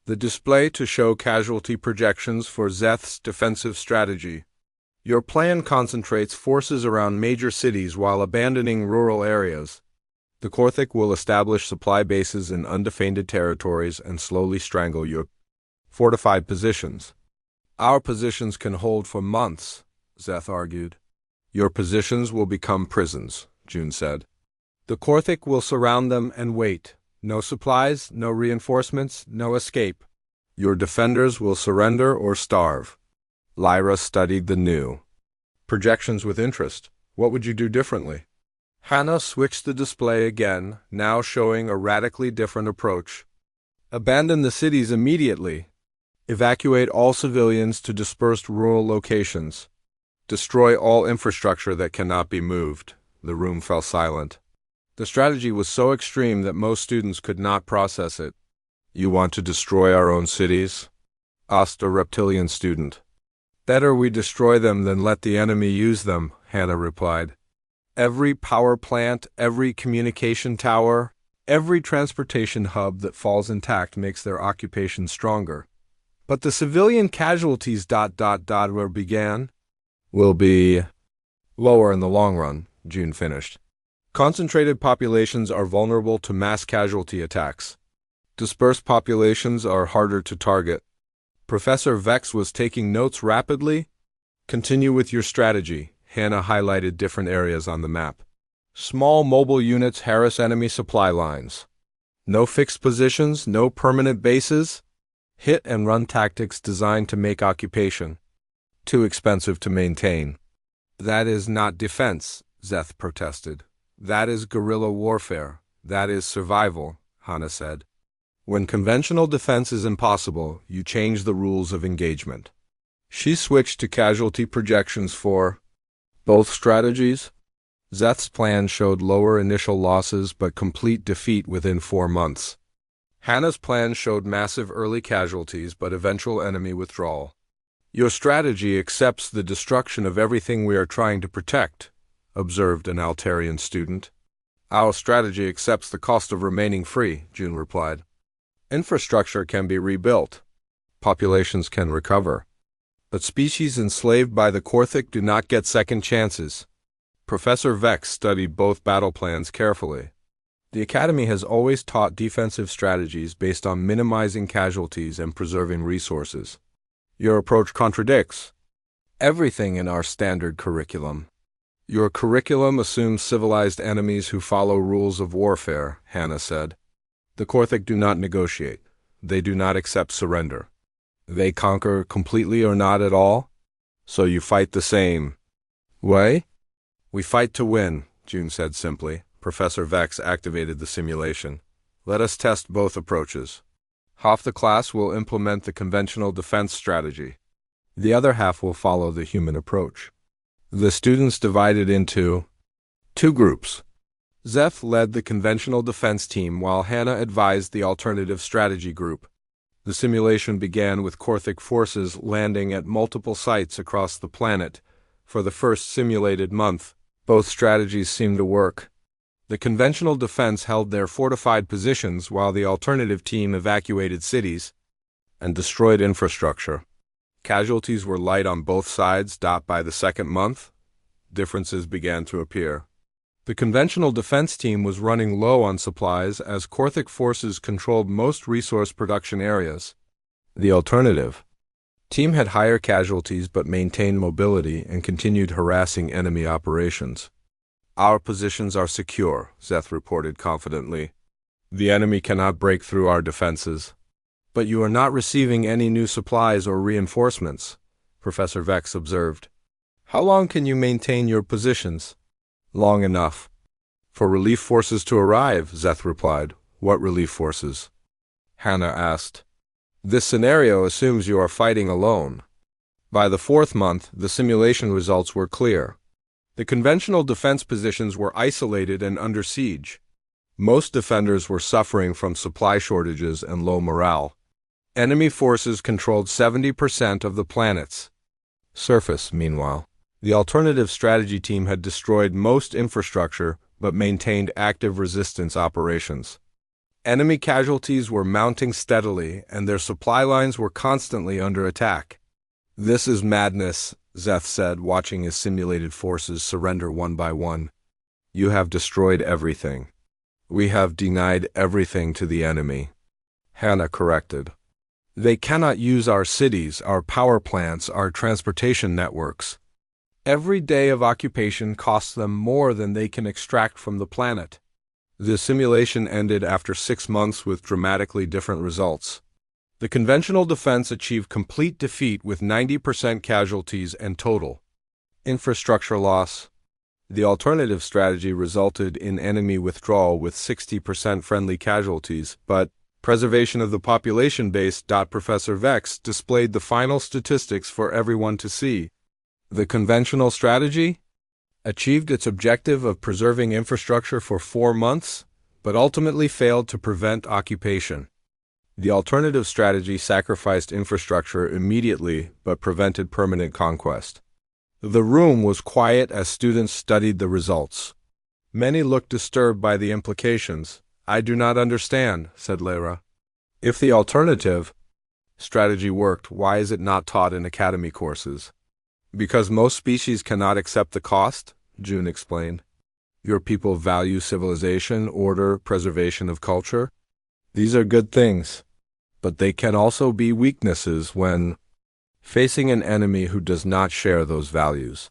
the display to show casualty projections for Zeth's defensive strategy. Your plan concentrates forces around major cities while abandoning rural areas. The Korthic will establish supply bases in undefended territories and slowly strangle your fortified positions. Our positions can hold for months, Zeth argued. Your positions will become prisons, June said. The Korthic will surround them and wait. No supplies, no reinforcements, no escape. Your defenders will surrender or starve. Lyra studied the new projections with interest. What would you do differently? Hannah switched the display again, now showing a radically different approach. Abandon the cities immediately. Evacuate all civilians to dispersed rural locations. Destroy all infrastructure that cannot be moved. The room fell silent. The strategy was so extreme that most students could not process it. You want to destroy our own cities? Asked a reptilian student. Better we destroy them than let the enemy use them, Hannah replied. Every power plant, every communication tower, every transportation hub that falls intact makes their occupation stronger. But the civilian casualties where began will be lower in the long run, June finished. Concentrated populations are vulnerable to mass casualty attacks. Dispersed populations are harder to target. Professor Vex was taking notes rapidly. Continue with your strategy. Hannah highlighted different areas on the map. Small mobile units harass enemy supply lines. No fixed positions, no permanent bases. Hit and run tactics designed to make occupation too expensive to maintain. That is not defense, Zeth protested. That is guerrilla warfare. That is survival, Hannah said. When conventional defense is impossible, you change the rules of engagement. She switched to casualty projections for both strategies. Zeth's plan showed lower initial losses but complete defeat within 4 months. Hannah's plan showed massive early casualties but eventual enemy withdrawal. Your strategy accepts the destruction of everything we are trying to protect, observed an Altarian student. Our strategy accepts the cost of remaining free, June replied. Infrastructure can be rebuilt. Populations can recover. But species enslaved by the Korthic do not get second chances. Professor Vex studied both battle plans carefully. The Academy has always taught defensive strategies based on minimizing casualties and preserving resources. Your approach contradicts everything in our standard curriculum. Your curriculum assumes civilized enemies who follow rules of warfare, Hannah said. The Korthic do not negotiate. They do not accept surrender. They conquer completely or not at all. So you fight the same way? We fight to win, June said simply. Professor Vex activated the simulation. Let us test both approaches. Half the class will implement the conventional defense strategy. The other half will follow the human approach. The students divided into 2 groups. Zeth led the conventional defense team while Hannah advised the alternative strategy group. The simulation began with Korthic forces landing at multiple sites across the planet. For the first simulated month, both strategies seemed to work. The conventional defense held their fortified positions while the alternative team evacuated cities and destroyed infrastructure. Casualties were light on both sides. By the second month, differences began to appear. The conventional defense team was running low on supplies as Korthic forces controlled most resource production areas. The alternative team had higher casualties but maintained mobility and continued harassing enemy operations. Our positions are secure, Zeth reported confidently. The enemy cannot break through our defenses. But you are not receiving any new supplies or reinforcements, Professor Vex observed. How long can you maintain your positions? Long enough. For relief forces to arrive, Zeth replied. What relief forces? Hannah asked. This scenario assumes you are fighting alone. By the 4th month, the simulation results were clear. The conventional defense positions were isolated and under siege. Most defenders were suffering from supply shortages and low morale. Enemy forces controlled 70% of the planet's surface, meanwhile. The alternative strategy team had destroyed most infrastructure but maintained active resistance operations. Enemy casualties were mounting steadily, and their supply lines were constantly under attack. This is madness, Zeth said, watching his simulated forces surrender one by one. You have destroyed everything. We have denied everything to the enemy. Hannah corrected. They cannot use our cities, our power plants, our transportation networks. Every day of occupation costs them more than they can extract from the planet. The simulation ended after 6 months with dramatically different results. The conventional defense achieved complete defeat with 90% casualties and total infrastructure loss. The alternative strategy resulted in enemy withdrawal with 60% friendly casualties, but preservation of the population base. Professor Vex displayed the final statistics for everyone to see. The conventional strategy achieved its objective of preserving infrastructure for 4 months, but ultimately failed to prevent occupation. The alternative strategy sacrificed infrastructure immediately but prevented permanent conquest. The room was quiet as students studied the results. Many looked disturbed by the implications. I do not understand, said Lyra. If the alternative strategy worked, why is it not taught in academy courses? Because most species cannot accept the cost, June explained. Your people value civilization, order, preservation of culture. These are good things, but they can also be weaknesses when facing an enemy who does not share those values.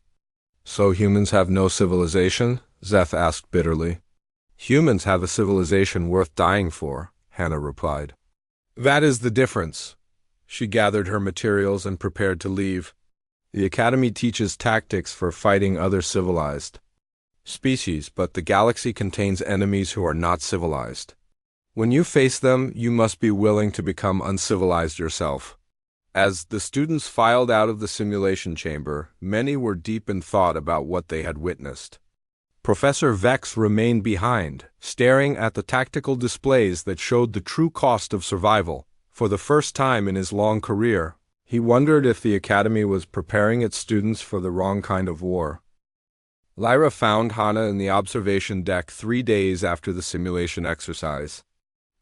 So humans have no civilization? Zeth asked bitterly. Humans have a civilization worth dying for, Hannah replied. That is the difference. She gathered her materials and prepared to leave. The Academy teaches tactics for fighting other civilized species, but the galaxy contains enemies who are not civilized. When you face them, you must be willing to become uncivilized yourself. As the students filed out of the simulation chamber, many were deep in thought about what they had witnessed. Professor Vex remained behind, staring at the tactical displays that showed the true cost of survival. For the first time in his long career, he wondered if the Academy was preparing its students for the wrong kind of war. Lyra found Hannah in the observation deck 3 days after the simulation exercise.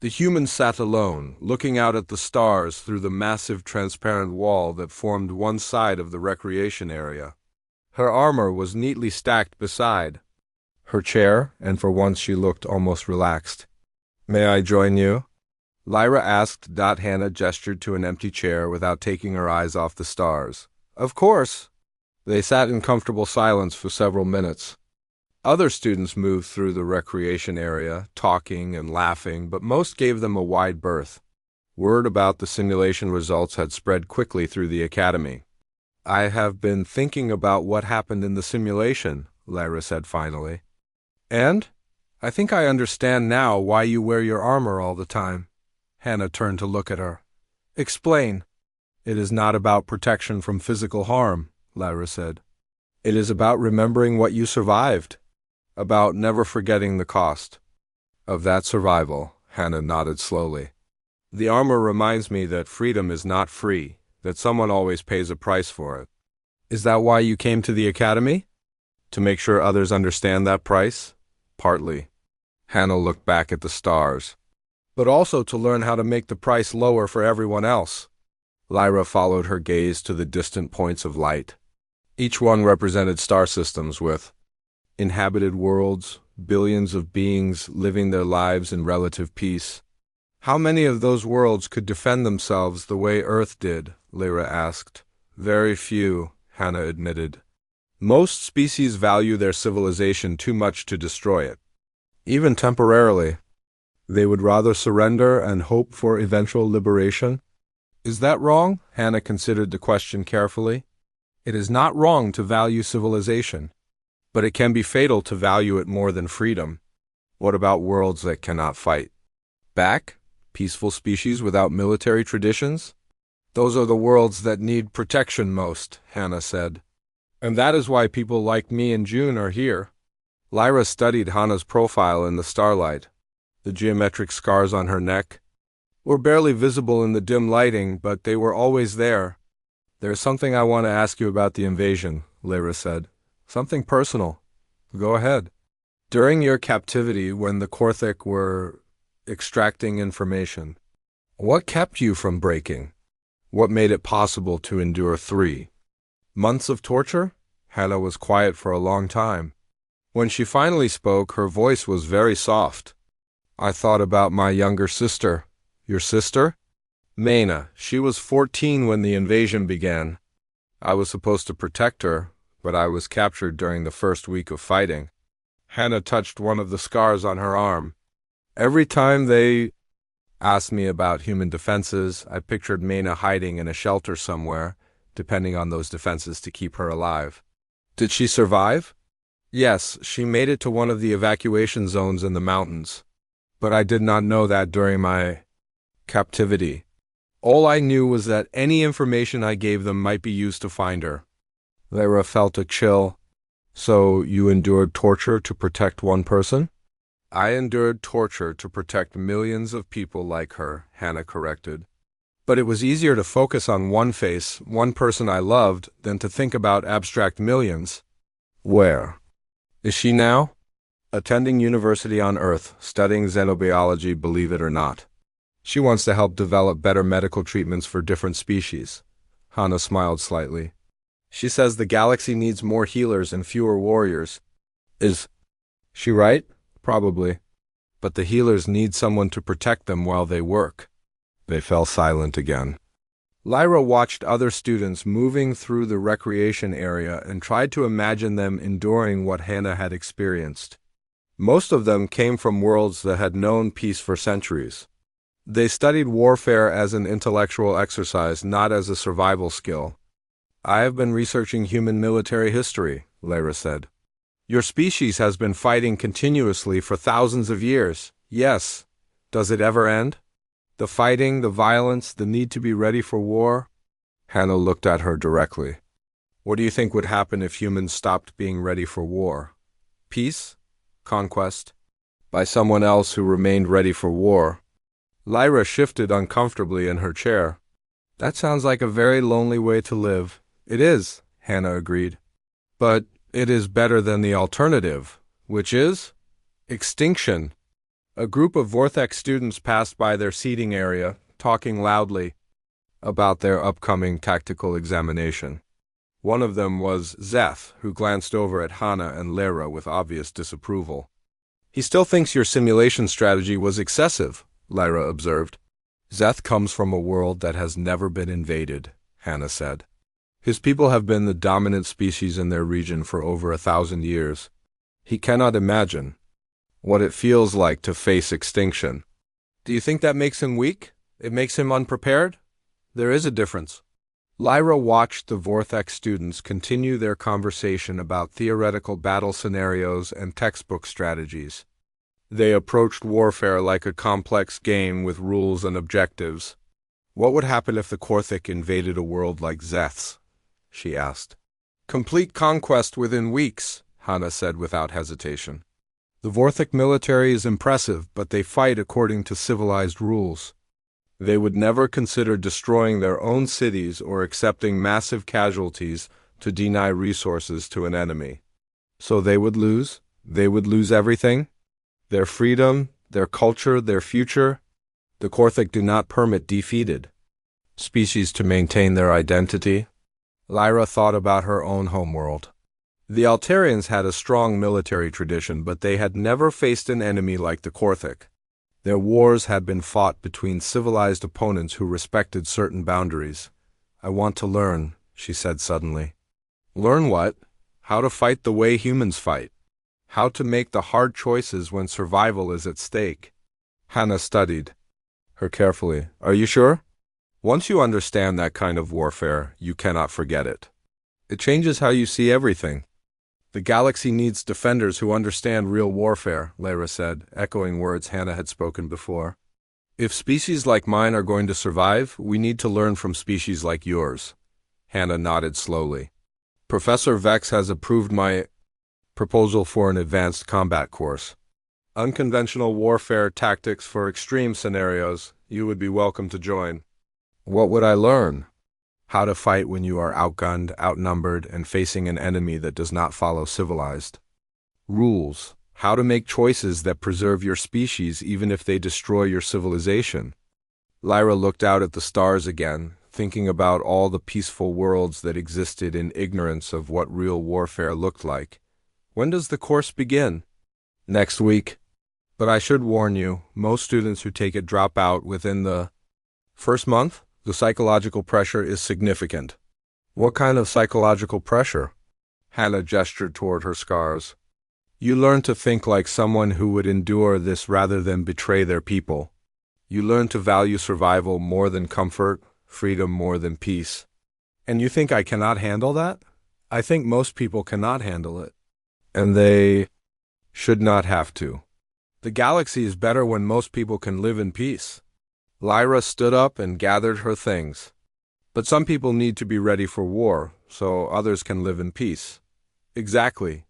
The human sat alone, looking out at the stars through the massive transparent wall that formed one side of the recreation area. Her armor was neatly stacked beside her chair, and for once she looked almost relaxed. May I join you? Lyra asked. Hannah gestured to an empty chair without taking her eyes off the stars. Of course. They sat in comfortable silence for several minutes. Other students moved through the recreation area, talking and laughing, but most gave them a wide berth. Word about the simulation results had spread quickly through the Academy. I have been thinking about what happened in the simulation, Lyra said finally. And? I think I understand now why you wear your armor all the time. Hannah turned to look at her. Explain. It is not about protection from physical harm, Lyra said. It is about remembering what you survived. About never forgetting the cost of that survival, Hannah nodded slowly. The armor reminds me that freedom is not free, that someone always pays a price for it. Is that why you came to the Academy? To make sure others understand that price? Partly. Hannah looked back at the stars. But also to learn how to make the price lower for everyone else. Lyra followed her gaze to the distant points of light. Each one represented star systems with inhabited worlds, billions of beings living their lives in relative peace. How many of those worlds could defend themselves the way Earth did? Lyra asked. Very few, Hannah admitted. Most species value their civilization too much to destroy it. Even temporarily. They would rather surrender and hope for eventual liberation. Is that wrong? Hannah considered the question carefully. It is not wrong to value civilization. but it can be fatal to value it more than freedom. What about worlds that cannot fight back? Peaceful species without military traditions? Those are the worlds that need protection most, Hannah said. And that is why people like me and June are here. Lyra studied Hannah's profile in the starlight. The geometric scars on her neck were barely visible in the dim lighting, but they were always there. There's something I want to ask you about the invasion, Lyra said. Something personal. Go ahead. During your captivity, when the Korthik were extracting information, what kept you from breaking? What made it possible to endure 3 months of torture? Hannah was quiet for a long time. When she finally spoke, her voice was very soft. I thought about my younger sister. Your sister? Maina. She was 14 when the invasion began. I was supposed to protect her, but I was captured during the first week of fighting. Hannah touched one of the scars on her arm. Every time they asked me about human defenses, I pictured Maina hiding in a shelter somewhere, depending on those defenses to keep her alive. Did she survive? Yes, she made it to one of the evacuation zones in the mountains. But I did not know that during my captivity. All I knew was that any information I gave them might be used to find her. Lyra felt a chill. So you endured torture to protect one person? I endured torture to protect millions of people like her, Hannah corrected. But it was easier to focus on one face, one person I loved, than to think about abstract millions. Where is she now? Attending university on Earth, studying xenobiology, believe it or not. She wants to help develop better medical treatments for different species. Hannah smiled slightly. She says the galaxy needs more healers and fewer warriors. Is she right? Probably. But the healers need someone to protect them while they work. They fell silent again. Lyra watched other students moving through the recreation area and tried to imagine them enduring what Hannah had experienced. Most of them came from worlds that had known peace for centuries. They studied warfare as an intellectual exercise, not as a survival skill. I have been researching human military history, Lyra said. Your species has been fighting continuously for thousands of years. Yes. Does it ever end? The fighting, the violence, the need to be ready for war? Hannah looked at her directly. What do you think would happen if humans stopped being ready for war? Peace? Conquest? By someone else who remained ready for war? Lyra shifted uncomfortably in her chair. That sounds like a very lonely way to live. It is, Hannah agreed. But it is better than the alternative, which is extinction. A group of Vortex students passed by their seating area, talking loudly about their upcoming tactical examination. One of them was Zeth, who glanced over at Hannah and Lyra with obvious disapproval. He still thinks your simulation strategy was excessive, Lyra observed. Zeth comes from a world that has never been invaded, Hannah said. His people have been the dominant species in their region for over 1,000 years. He cannot imagine what it feels like to face extinction. Do you think that makes him weak? It makes him unprepared? There is a difference. Lyra watched the Vortex students continue their conversation about theoretical battle scenarios and textbook strategies. They approached warfare like a complex game with rules and objectives. What would happen if the Korthik invaded a world like Zeth's? She asked. Complete conquest within weeks, Hannah said without hesitation. The Vorthik military is impressive, but they fight according to civilized rules. They would never consider destroying their own cities or accepting massive casualties to deny resources to an enemy. So they would lose? They would lose everything? Their freedom, their culture, their future? The Korthik do not permit defeated species to maintain their identity. Lyra thought about her own homeworld. The Altarians had a strong military tradition, but they had never faced an enemy like the Korthik. Their wars had been fought between civilized opponents who respected certain boundaries. I want to learn, she said suddenly. Learn what? How to fight the way humans fight. How to make the hard choices when survival is at stake. Hannah studied her carefully. Are you sure? Once you understand that kind of warfare, you cannot forget it. It changes how you see everything. The galaxy needs defenders who understand real warfare, Lyra said, echoing words Hannah had spoken before. If species like mine are going to survive, we need to learn from species like yours. Hannah nodded slowly. Professor Vex has approved my proposal for an advanced combat course. Unconventional warfare tactics for extreme scenarios. You would be welcome to join. What would I learn? How to fight when you are outgunned, outnumbered, and facing an enemy that does not follow civilized rules. How to make choices that preserve your species even if they destroy your civilization. Lyra looked out at the stars again, thinking about all the peaceful worlds that existed in ignorance of what real warfare looked like. When does the course begin? Next week. But I should warn you, most students who take it drop out within the first month. The psychological pressure is significant. What kind of psychological pressure? Hannah gestured toward her scars. You learn to think like someone who would endure this rather than betray their people. You learn to value survival more than comfort, freedom more than peace. And you think I cannot handle that? I think most people cannot handle it. And they should not have to. The galaxy is better when most people can live in peace. Lyra stood up and gathered her things. But some people need to be ready for war, so others can live in peace. Exactly.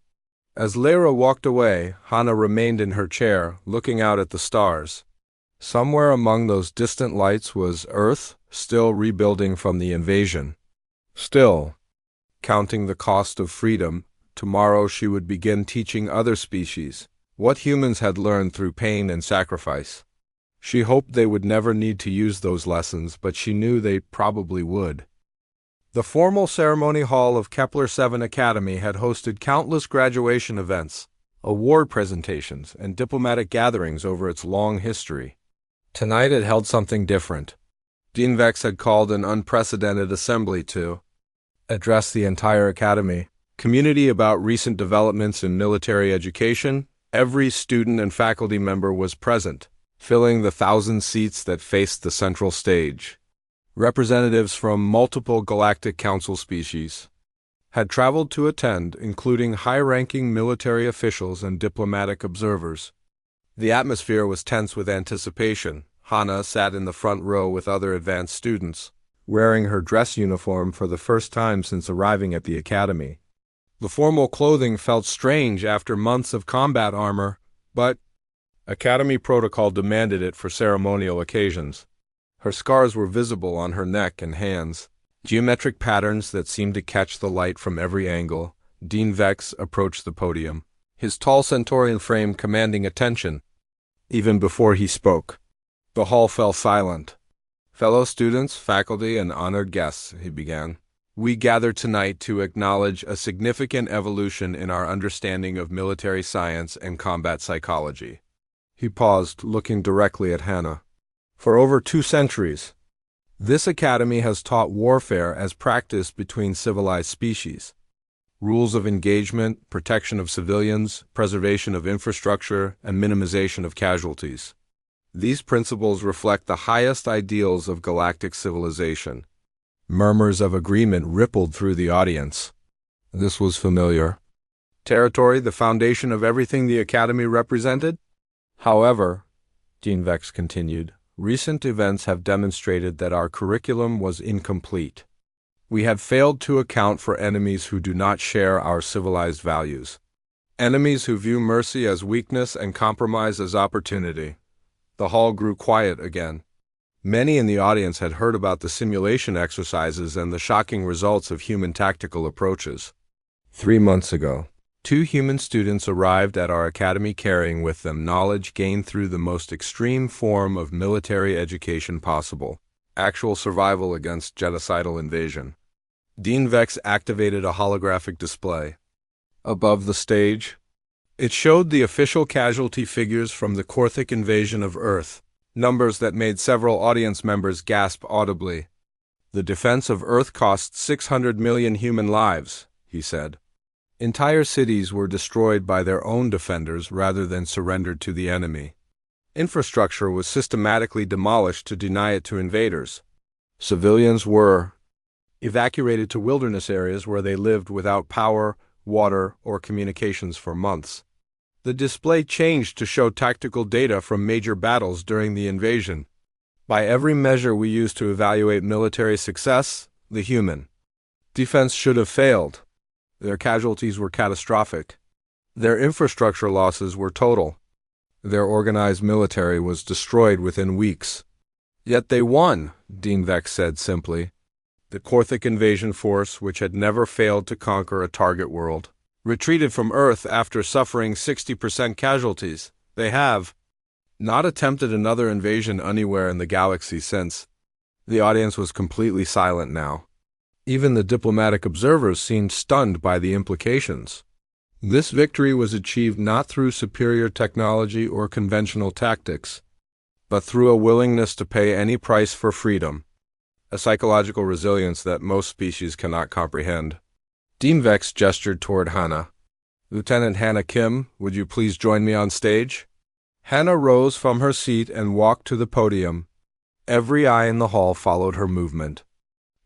As Lyra walked away, Hannah remained in her chair, looking out at the stars. Somewhere among those distant lights was Earth, still rebuilding from the invasion. Still, counting the cost of freedom, tomorrow she would begin teaching other species what humans had learned through pain and sacrifice. She hoped they would never need to use those lessons, but she knew they probably would. The formal ceremony hall of Kepler-7 Academy had hosted countless graduation events, award presentations, and diplomatic gatherings over its long history. Tonight it held something different. Dean Vex had called an unprecedented assembly to address the entire academy community about recent developments in military education. Every student and faculty member was present, filling the 1,000 seats that faced the central stage. Representatives from multiple Galactic Council species had traveled to attend, including high-ranking military officials and diplomatic observers. The atmosphere was tense with anticipation. Hannah sat in the front row with other advanced students, wearing her dress uniform for the first time since arriving at the academy. The formal clothing felt strange after months of combat armor, but Academy protocol demanded it for ceremonial occasions. Her scars were visible on her neck and hands, geometric patterns that seemed to catch the light from every angle. Dean Vex approached the podium, his tall Centaurian frame commanding attention. Even before he spoke, the hall fell silent. Fellow students, faculty, and honored guests, he began. We gather tonight to acknowledge a significant evolution in our understanding of military science and combat psychology. He paused, looking directly at Hannah. For over 2 centuries, this academy has taught warfare as practiced between civilized species. Rules of engagement, protection of civilians, preservation of infrastructure, and minimization of casualties. These principles reflect the highest ideals of galactic civilization. Murmurs of agreement rippled through the audience. This was familiar. Territory, the foundation of everything the academy represented? However, Dean Vex continued, recent events have demonstrated that our curriculum was incomplete. We have failed to account for enemies who do not share our civilized values. Enemies who view mercy as weakness and compromise as opportunity. The hall grew quiet again. Many in the audience had heard about the simulation exercises and the shocking results of human tactical approaches. 3 months ago, 2 human students arrived at our academy carrying with them knowledge gained through the most extreme form of military education possible, actual survival against genocidal invasion. Dean Vex activated a holographic display. Above the stage, it showed the official casualty figures from the Korthic invasion of Earth, numbers that made several audience members gasp audibly. The defense of Earth cost 600 million human lives, he said. Entire cities were destroyed by their own defenders rather than surrendered to the enemy. Infrastructure was systematically demolished to deny it to invaders. Civilians were evacuated to wilderness areas where they lived without power, water, or communications for months. The display changed to show tactical data from major battles during the invasion. By every measure we use to evaluate military success, the human defense should have failed. Their casualties were catastrophic. Their infrastructure losses were total. Their organized military was destroyed within weeks. Yet they won, Dean Vex said simply. The Korthic invasion force, which had never failed to conquer a target world, retreated from Earth after suffering 60% casualties. They have not attempted another invasion anywhere in the galaxy since. The audience was completely silent now. Even the diplomatic observers seemed stunned by the implications. This victory was achieved not through superior technology or conventional tactics, but through a willingness to pay any price for freedom, a psychological resilience that most species cannot comprehend. Dean Vex gestured toward Hannah. Lieutenant Hannah Kim, would you please join me on stage? Hannah rose from her seat and walked to the podium. Every eye in the hall followed her movement,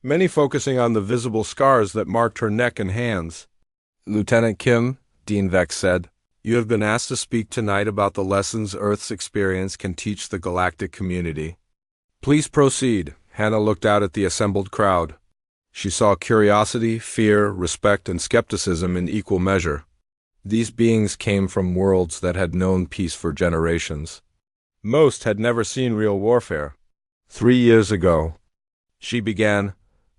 many focusing on the visible scars that marked her neck and hands. Lieutenant Kim, Dean Vex said, you have been asked to speak tonight about the lessons Earth's experience can teach the galactic community. Please proceed. Hannah looked out at the assembled crowd. She saw curiosity, fear, respect, and skepticism in equal measure. These beings came from worlds that had known peace for generations. Most had never seen real warfare. 3 years ago, she began,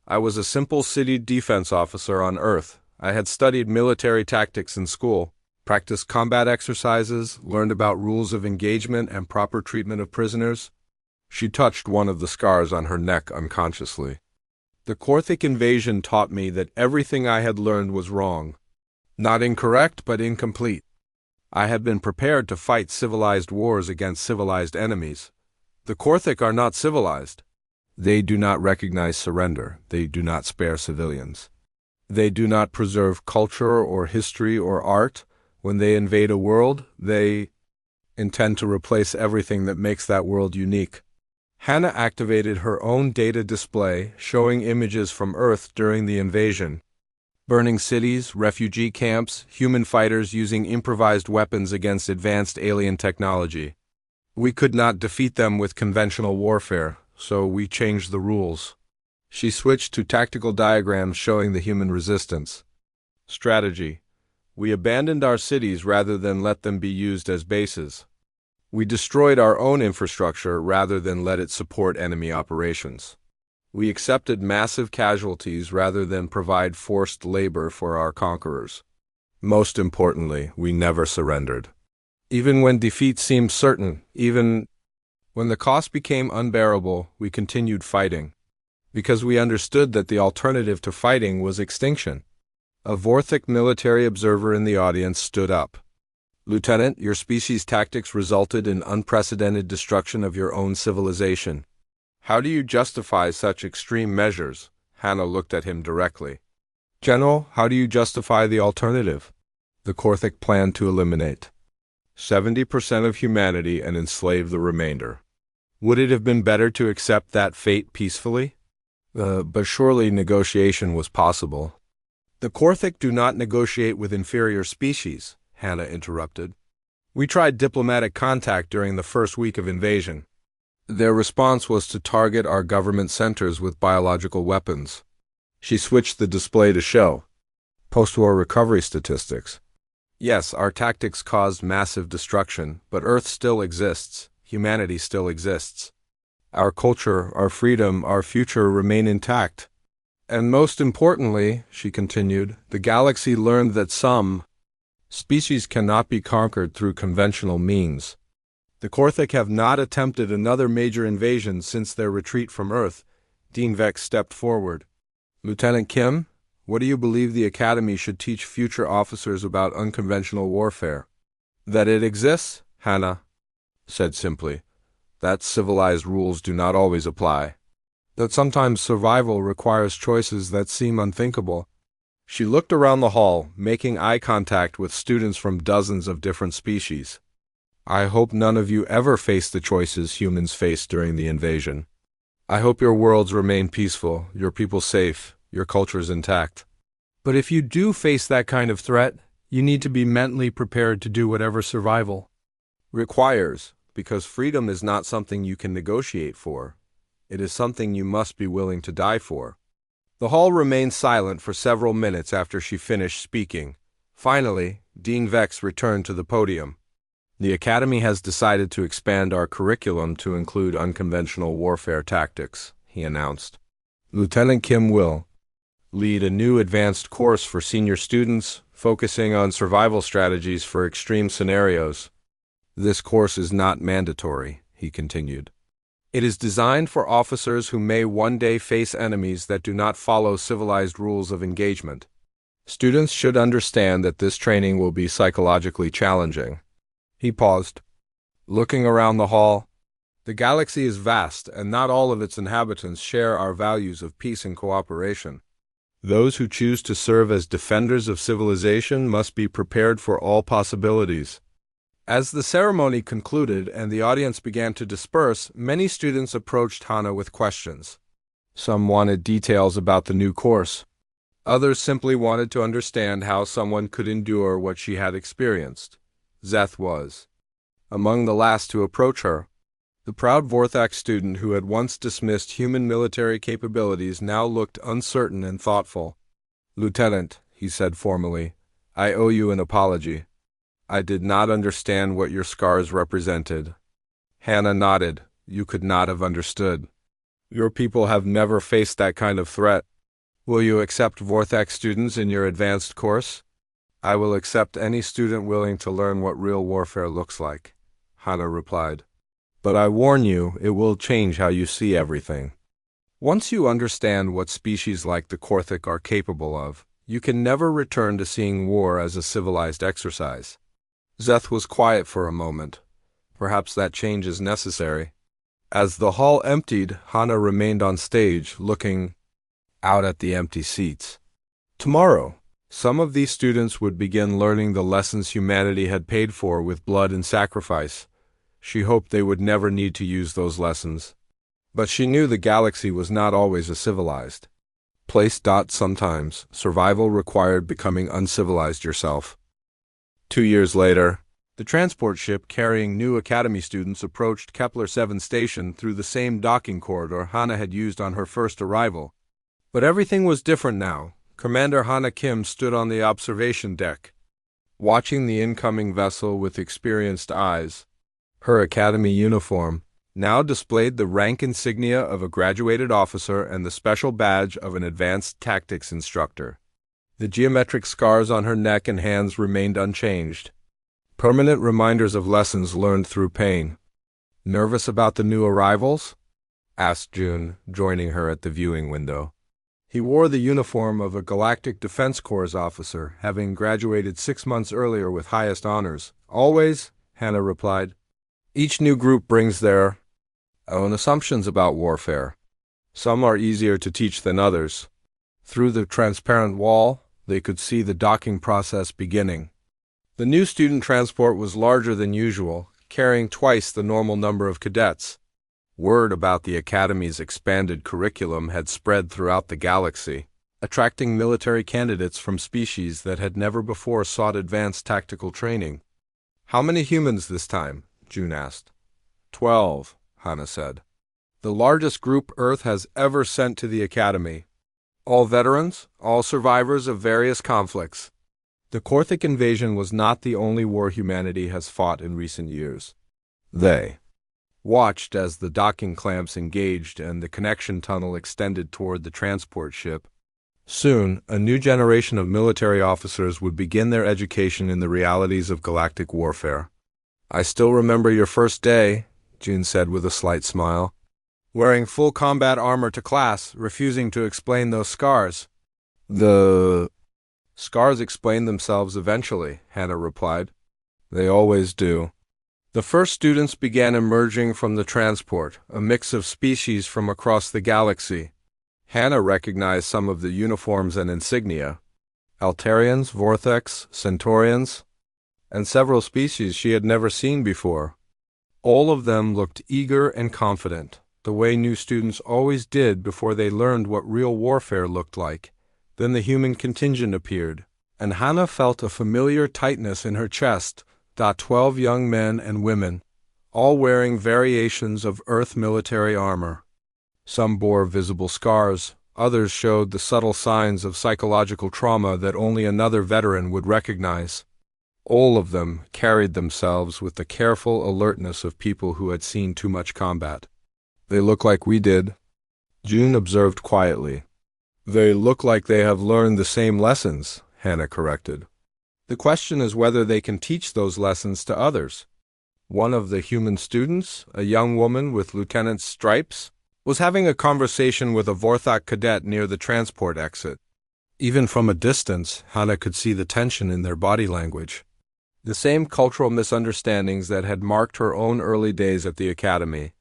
I was a simple city defense officer on Earth. I had studied military tactics in school, practiced combat exercises, learned about rules of engagement and proper treatment of prisoners. She touched one of the scars on her neck unconsciously. The Korthic invasion taught me that everything I had learned was wrong. Not incorrect, but incomplete. I had been prepared to fight civilized wars against civilized enemies. The Korthic are not civilized. They do not recognize surrender. They do not spare civilians. They do not preserve culture or history or art. When they invade a world, they intend to replace everything that makes that world unique. Hannah activated her own data display, showing images from Earth during the invasion. Burning cities, refugee camps, human fighters using improvised weapons against advanced alien technology. We could not defeat them with conventional warfare, so we changed the rules. She switched to tactical diagrams showing the human resistance. Strategy. We abandoned our cities rather than let them be used as bases. We destroyed our own infrastructure rather than let it support enemy operations. We accepted massive casualties rather than provide forced labor for our conquerors. Most importantly, we never surrendered. Even when defeat seemed certain, even when the cost became unbearable, we continued fighting, because we understood that the alternative to fighting was extinction. A Vorthic military observer in the audience stood up. Lieutenant, your species' tactics resulted in unprecedented destruction of your own civilization. How do you justify such extreme measures? Hannah looked at him directly. General, how do you justify the alternative? The Korthic planned to eliminate 70% of humanity and enslave the remainder. Would it have been better to accept that fate peacefully? But surely negotiation was possible. The Korthic do not negotiate with inferior species, Hannah interrupted. We tried diplomatic contact during the first week of invasion. Their response was to target our government centers with biological weapons. She switched the display to show post-war recovery statistics. Yes, our tactics caused massive destruction, but Earth still exists. Humanity still exists. Our culture, our freedom, our future remain intact. And most importantly, she continued, the galaxy learned that some species cannot be conquered through conventional means. The Korthic have not attempted another major invasion since their retreat from Earth. Dean Vex stepped forward. Lieutenant Kim, what do you believe the Academy should teach future officers about unconventional warfare? That it exists, Hannah said simply. That civilized rules do not always apply. That sometimes survival requires choices that seem unthinkable. She looked around the hall, making eye contact with students from dozens of different species. I hope none of you ever face the choices humans faced during the invasion. I hope your worlds remain peaceful, your people safe, your cultures intact. But if you do face that kind of threat, you need to be mentally prepared to do whatever survival requires, because freedom is not something you can negotiate for. It is something you must be willing to die for. The hall remained silent for several minutes after she finished speaking. Finally, Dean Vex returned to the podium. The Academy has decided to expand our curriculum to include unconventional warfare tactics, he announced. Lieutenant Kim will lead a new advanced course for senior students, focusing on survival strategies for extreme scenarios. This course is not mandatory, he continued. It is designed for officers who may one day face enemies that do not follow civilized rules of engagement. Students should understand that this training will be psychologically challenging. He paused, looking around the hall. The galaxy is vast, and not all of its inhabitants share our values of peace and cooperation. Those who choose to serve as defenders of civilization must be prepared for all possibilities. As the ceremony concluded and the audience began to disperse, many students approached Hana with questions. Some wanted details about the new course. Others simply wanted to understand how someone could endure what she had experienced. Zeth was among the last to approach her. The proud Vorthax student who had once dismissed human military capabilities now looked uncertain and thoughtful. "Lieutenant," he said formally, "I owe you an apology. I did not understand what your scars represented." Hana nodded. "You could not have understood. Your people have never faced that kind of threat. Will you accept Vorthax students in your advanced course?" "I will accept any student willing to learn what real warfare looks like," Hana replied. "But I warn you, it will change how you see everything. Once you understand what species like the Korthic are capable of, you can never return to seeing war as a civilized exercise." Zeth was quiet for a moment. Perhaps that change is necessary. As the hall emptied, Hana remained on stage, looking out at the empty seats. Tomorrow, some of these students would begin learning the lessons humanity had paid for with blood and sacrifice. She hoped they would never need to use those lessons. But she knew the galaxy was not always a civilized place. Sometimes, survival required becoming uncivilized yourself. 2 years later, the transport ship carrying new Academy students approached Kepler-7 station through the same docking corridor Hana had used on her first arrival. But everything was different now. Commander Hana Kim stood on the observation deck, watching the incoming vessel with experienced eyes. Her Academy uniform now displayed the rank insignia of a graduated officer and the special badge of an advanced tactics instructor. The geometric scars on her neck and hands remained unchanged, permanent reminders of lessons learned through pain. "Nervous about the new arrivals?" asked June, joining her at the viewing window. He wore the uniform of a Galactic Defense Corps officer, having graduated 6 months earlier with highest honors. "Always," Hana replied. "Each new group brings their own assumptions about warfare. Some are easier to teach than others." Through the transparent wall, they could see the docking process beginning. The new student transport was larger than usual, carrying twice the normal number of cadets. Word about the Academy's expanded curriculum had spread throughout the galaxy, attracting military candidates from species that had never before sought advanced tactical training. "How many humans this time?" June asked. 12, Hana said. "The largest group Earth has ever sent to the Academy. All veterans, all survivors of various conflicts. The Korthic invasion was not the only war humanity has fought in recent years." They watched as the docking clamps engaged and the connection tunnel extended toward the transport ship. Soon, a new generation of military officers would begin their education in the realities of galactic warfare. "I still remember your first day," June said with a slight smile. "Wearing full combat armor to class, refusing to explain those scars." "The scars explain themselves eventually," Hana replied. "They always do." The first students began emerging from the transport, a mix of species from across the galaxy. Hana recognized some of the uniforms and insignia: Altarians, Vortex, Centaurians, and several species she had never seen before. All of them looked eager and confident, the way new students always did before they learned what real warfare looked like. Then the human contingent appeared, and Hannah felt a familiar tightness in her chest. 12 young men and women, all wearing variations of Earth military armor. Some bore visible scars, others showed the subtle signs of psychological trauma that only another veteran would recognize. All of them carried themselves with the careful alertness of people who had seen too much combat. "They look like we did," June observed quietly. "They look like they have learned the same lessons," Hannah corrected. "The question is whether they can teach those lessons to others." One of the human students, a young woman with lieutenant's stripes, was having a conversation with a Vorthok cadet near the transport exit. Even from a distance, Hannah could see the tension in their body language. The same cultural misunderstandings that had marked her own early days at the academy.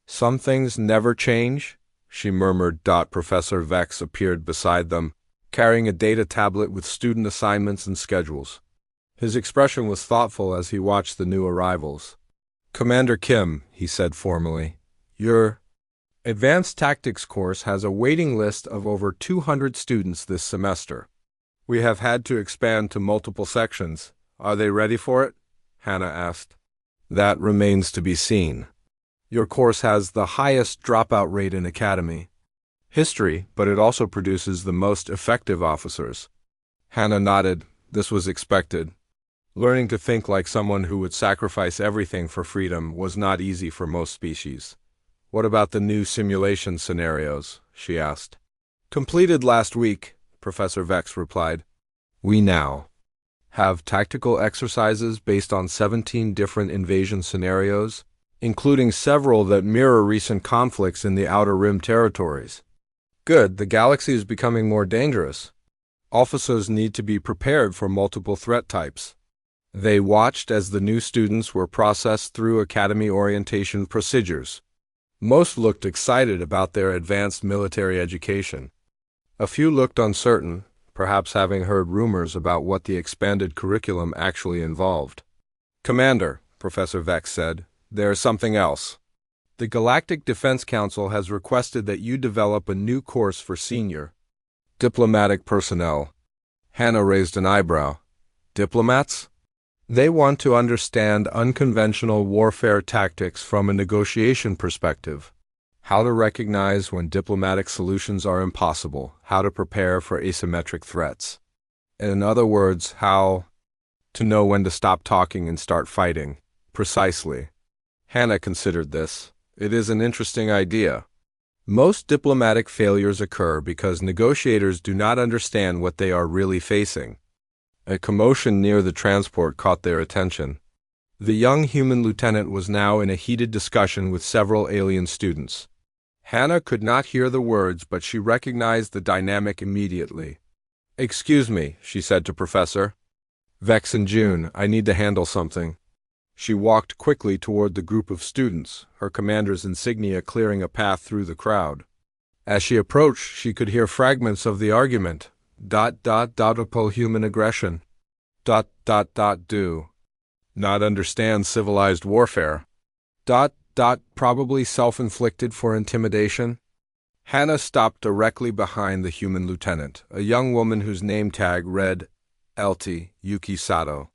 "Some things never change," she murmured. Professor Vex appeared beside them, carrying a data tablet with student assignments and schedules. His expression was thoughtful as he watched the new arrivals. "Commander Kim," he said formally, "your Advanced Tactics course has a waiting list of over 200 students this semester. We have had to expand to multiple sections. Are they ready for it?" Hannah asked. "That remains to be seen. Your course has the highest dropout rate in Academy. History, but it also produces the most effective officers." Hannah nodded. This was expected. Learning to think like someone who would sacrifice everything for freedom was not easy for most species. "What about the new simulation scenarios?" she asked. "Completed last week," Professor Vex replied. "We now have tactical exercises based on 17 different invasion scenarios, including several that mirror recent conflicts in the Outer Rim territories." "Good, the galaxy is becoming more dangerous. Officers need to be prepared for multiple threat types." They watched as the new students were processed through academy orientation procedures. Most looked excited about their advanced military education. A few looked uncertain, perhaps having heard rumors about what the expanded curriculum actually involved. "Commander," Professor Vex said, "there is something else. The Galactic Defense Council has requested that you develop a new course for senior diplomatic personnel." Hannah raised an eyebrow. "Diplomats?" "They want to understand unconventional warfare tactics from a negotiation perspective. How to recognize when diplomatic solutions are impossible, how to prepare for asymmetric threats. In other words, how to know when to stop talking and start fighting." "Precisely." Hannah considered this. "It is an interesting idea. Most diplomatic failures occur because negotiators do not understand what they are really facing." A commotion near the transport caught their attention. The young human lieutenant was now in a heated discussion with several alien students. Hannah could not hear the words, but she recognized the dynamic immediately. "Excuse me," she said to Professor Vex and June, "I need to handle something." She walked quickly toward the group of students, her commander's insignia clearing a path through the crowd. As she approached, she could hear fragments of the argument. Upon human aggression. Do not understand civilized warfare. Probably self-inflicted for intimidation. Hannah stopped directly behind the human lieutenant, a young woman whose name tag read Elti Yuki Sato.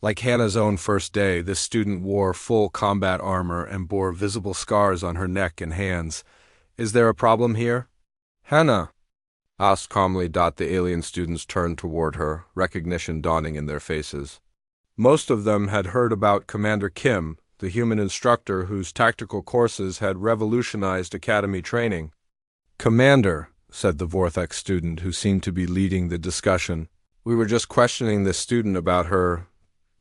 Like Hannah's own first day, this student wore full combat armor and bore visible scars on her neck and hands. "Is there a problem here?" Hannah asked calmly. The alien students turned toward her, recognition dawning in their faces. Most of them had heard about Commander Kim, the human instructor whose tactical courses had revolutionized academy training. "Commander," said the Vorthok student who seemed to be leading the discussion, "we were just questioning this student about her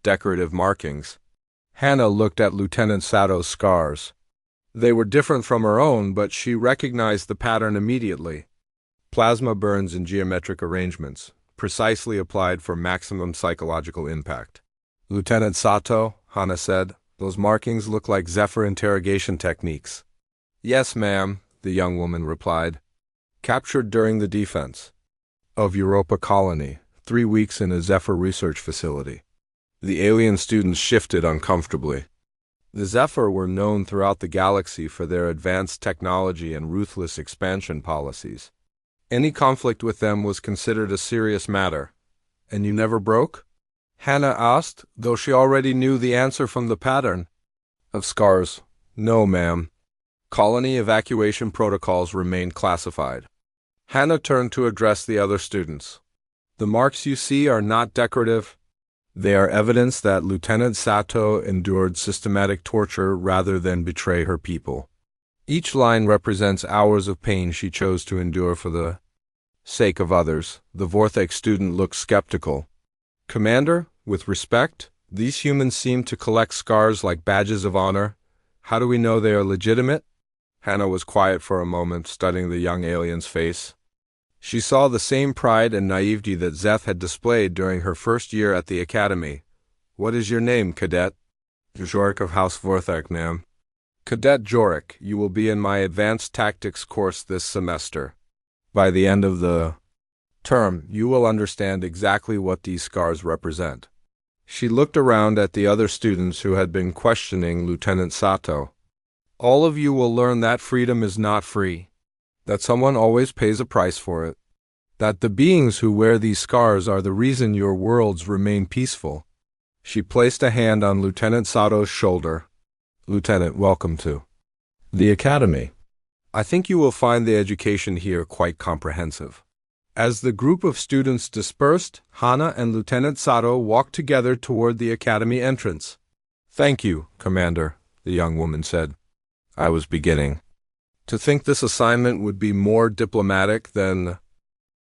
decorative markings." Hannah looked at Lieutenant Sato's scars. They were different from her own, but she recognized the pattern immediately. Plasma burns in geometric arrangements, precisely applied for maximum psychological impact. "Lieutenant Sato," Hannah said, "those markings look like Zephyr interrogation techniques." "Yes, ma'am," the young woman replied. "Captured during the defense of Europa Colony, 3 weeks in a Zephyr research facility." The alien students shifted uncomfortably. The Zephyr were known throughout the galaxy for their advanced technology and ruthless expansion policies. Any conflict with them was considered a serious matter. And you never broke? Hannah asked, though she already knew the answer from the pattern of scars. No, ma'am. Colony evacuation protocols remained classified. Hannah turned to address the other students. The marks you see are not decorative. They are evidence that Lieutenant Sato endured systematic torture rather than betray her people. Each line represents hours of pain she chose to endure for the sake of others. The Vortex student looked skeptical. Commander, with respect, these humans seem to collect scars like badges of honor. How do we know they are legitimate? Hannah was quiet for a moment, studying the young alien's face. She saw the same pride and naivety that Zeth had displayed during her first year at the academy. What is your name, Cadet? Jorik of House Vorthak, ma'am. Cadet Jorik, you will be in my advanced tactics course this semester. By the end of the term, you will understand exactly what these scars represent. She looked around at the other students who had been questioning Lieutenant Sato. All of you will learn that freedom is not free, that someone always pays a price for it, that the beings who wear these scars are the reason your worlds remain peaceful. She placed a hand on Lieutenant Sato's shoulder. Lieutenant, welcome to the Academy. I think you will find the education here quite comprehensive. As the group of students dispersed, Hana and Lieutenant Sato walked together toward the Academy entrance. Thank you, Commander, the young woman said. I was beginning to think this assignment would be more diplomatic than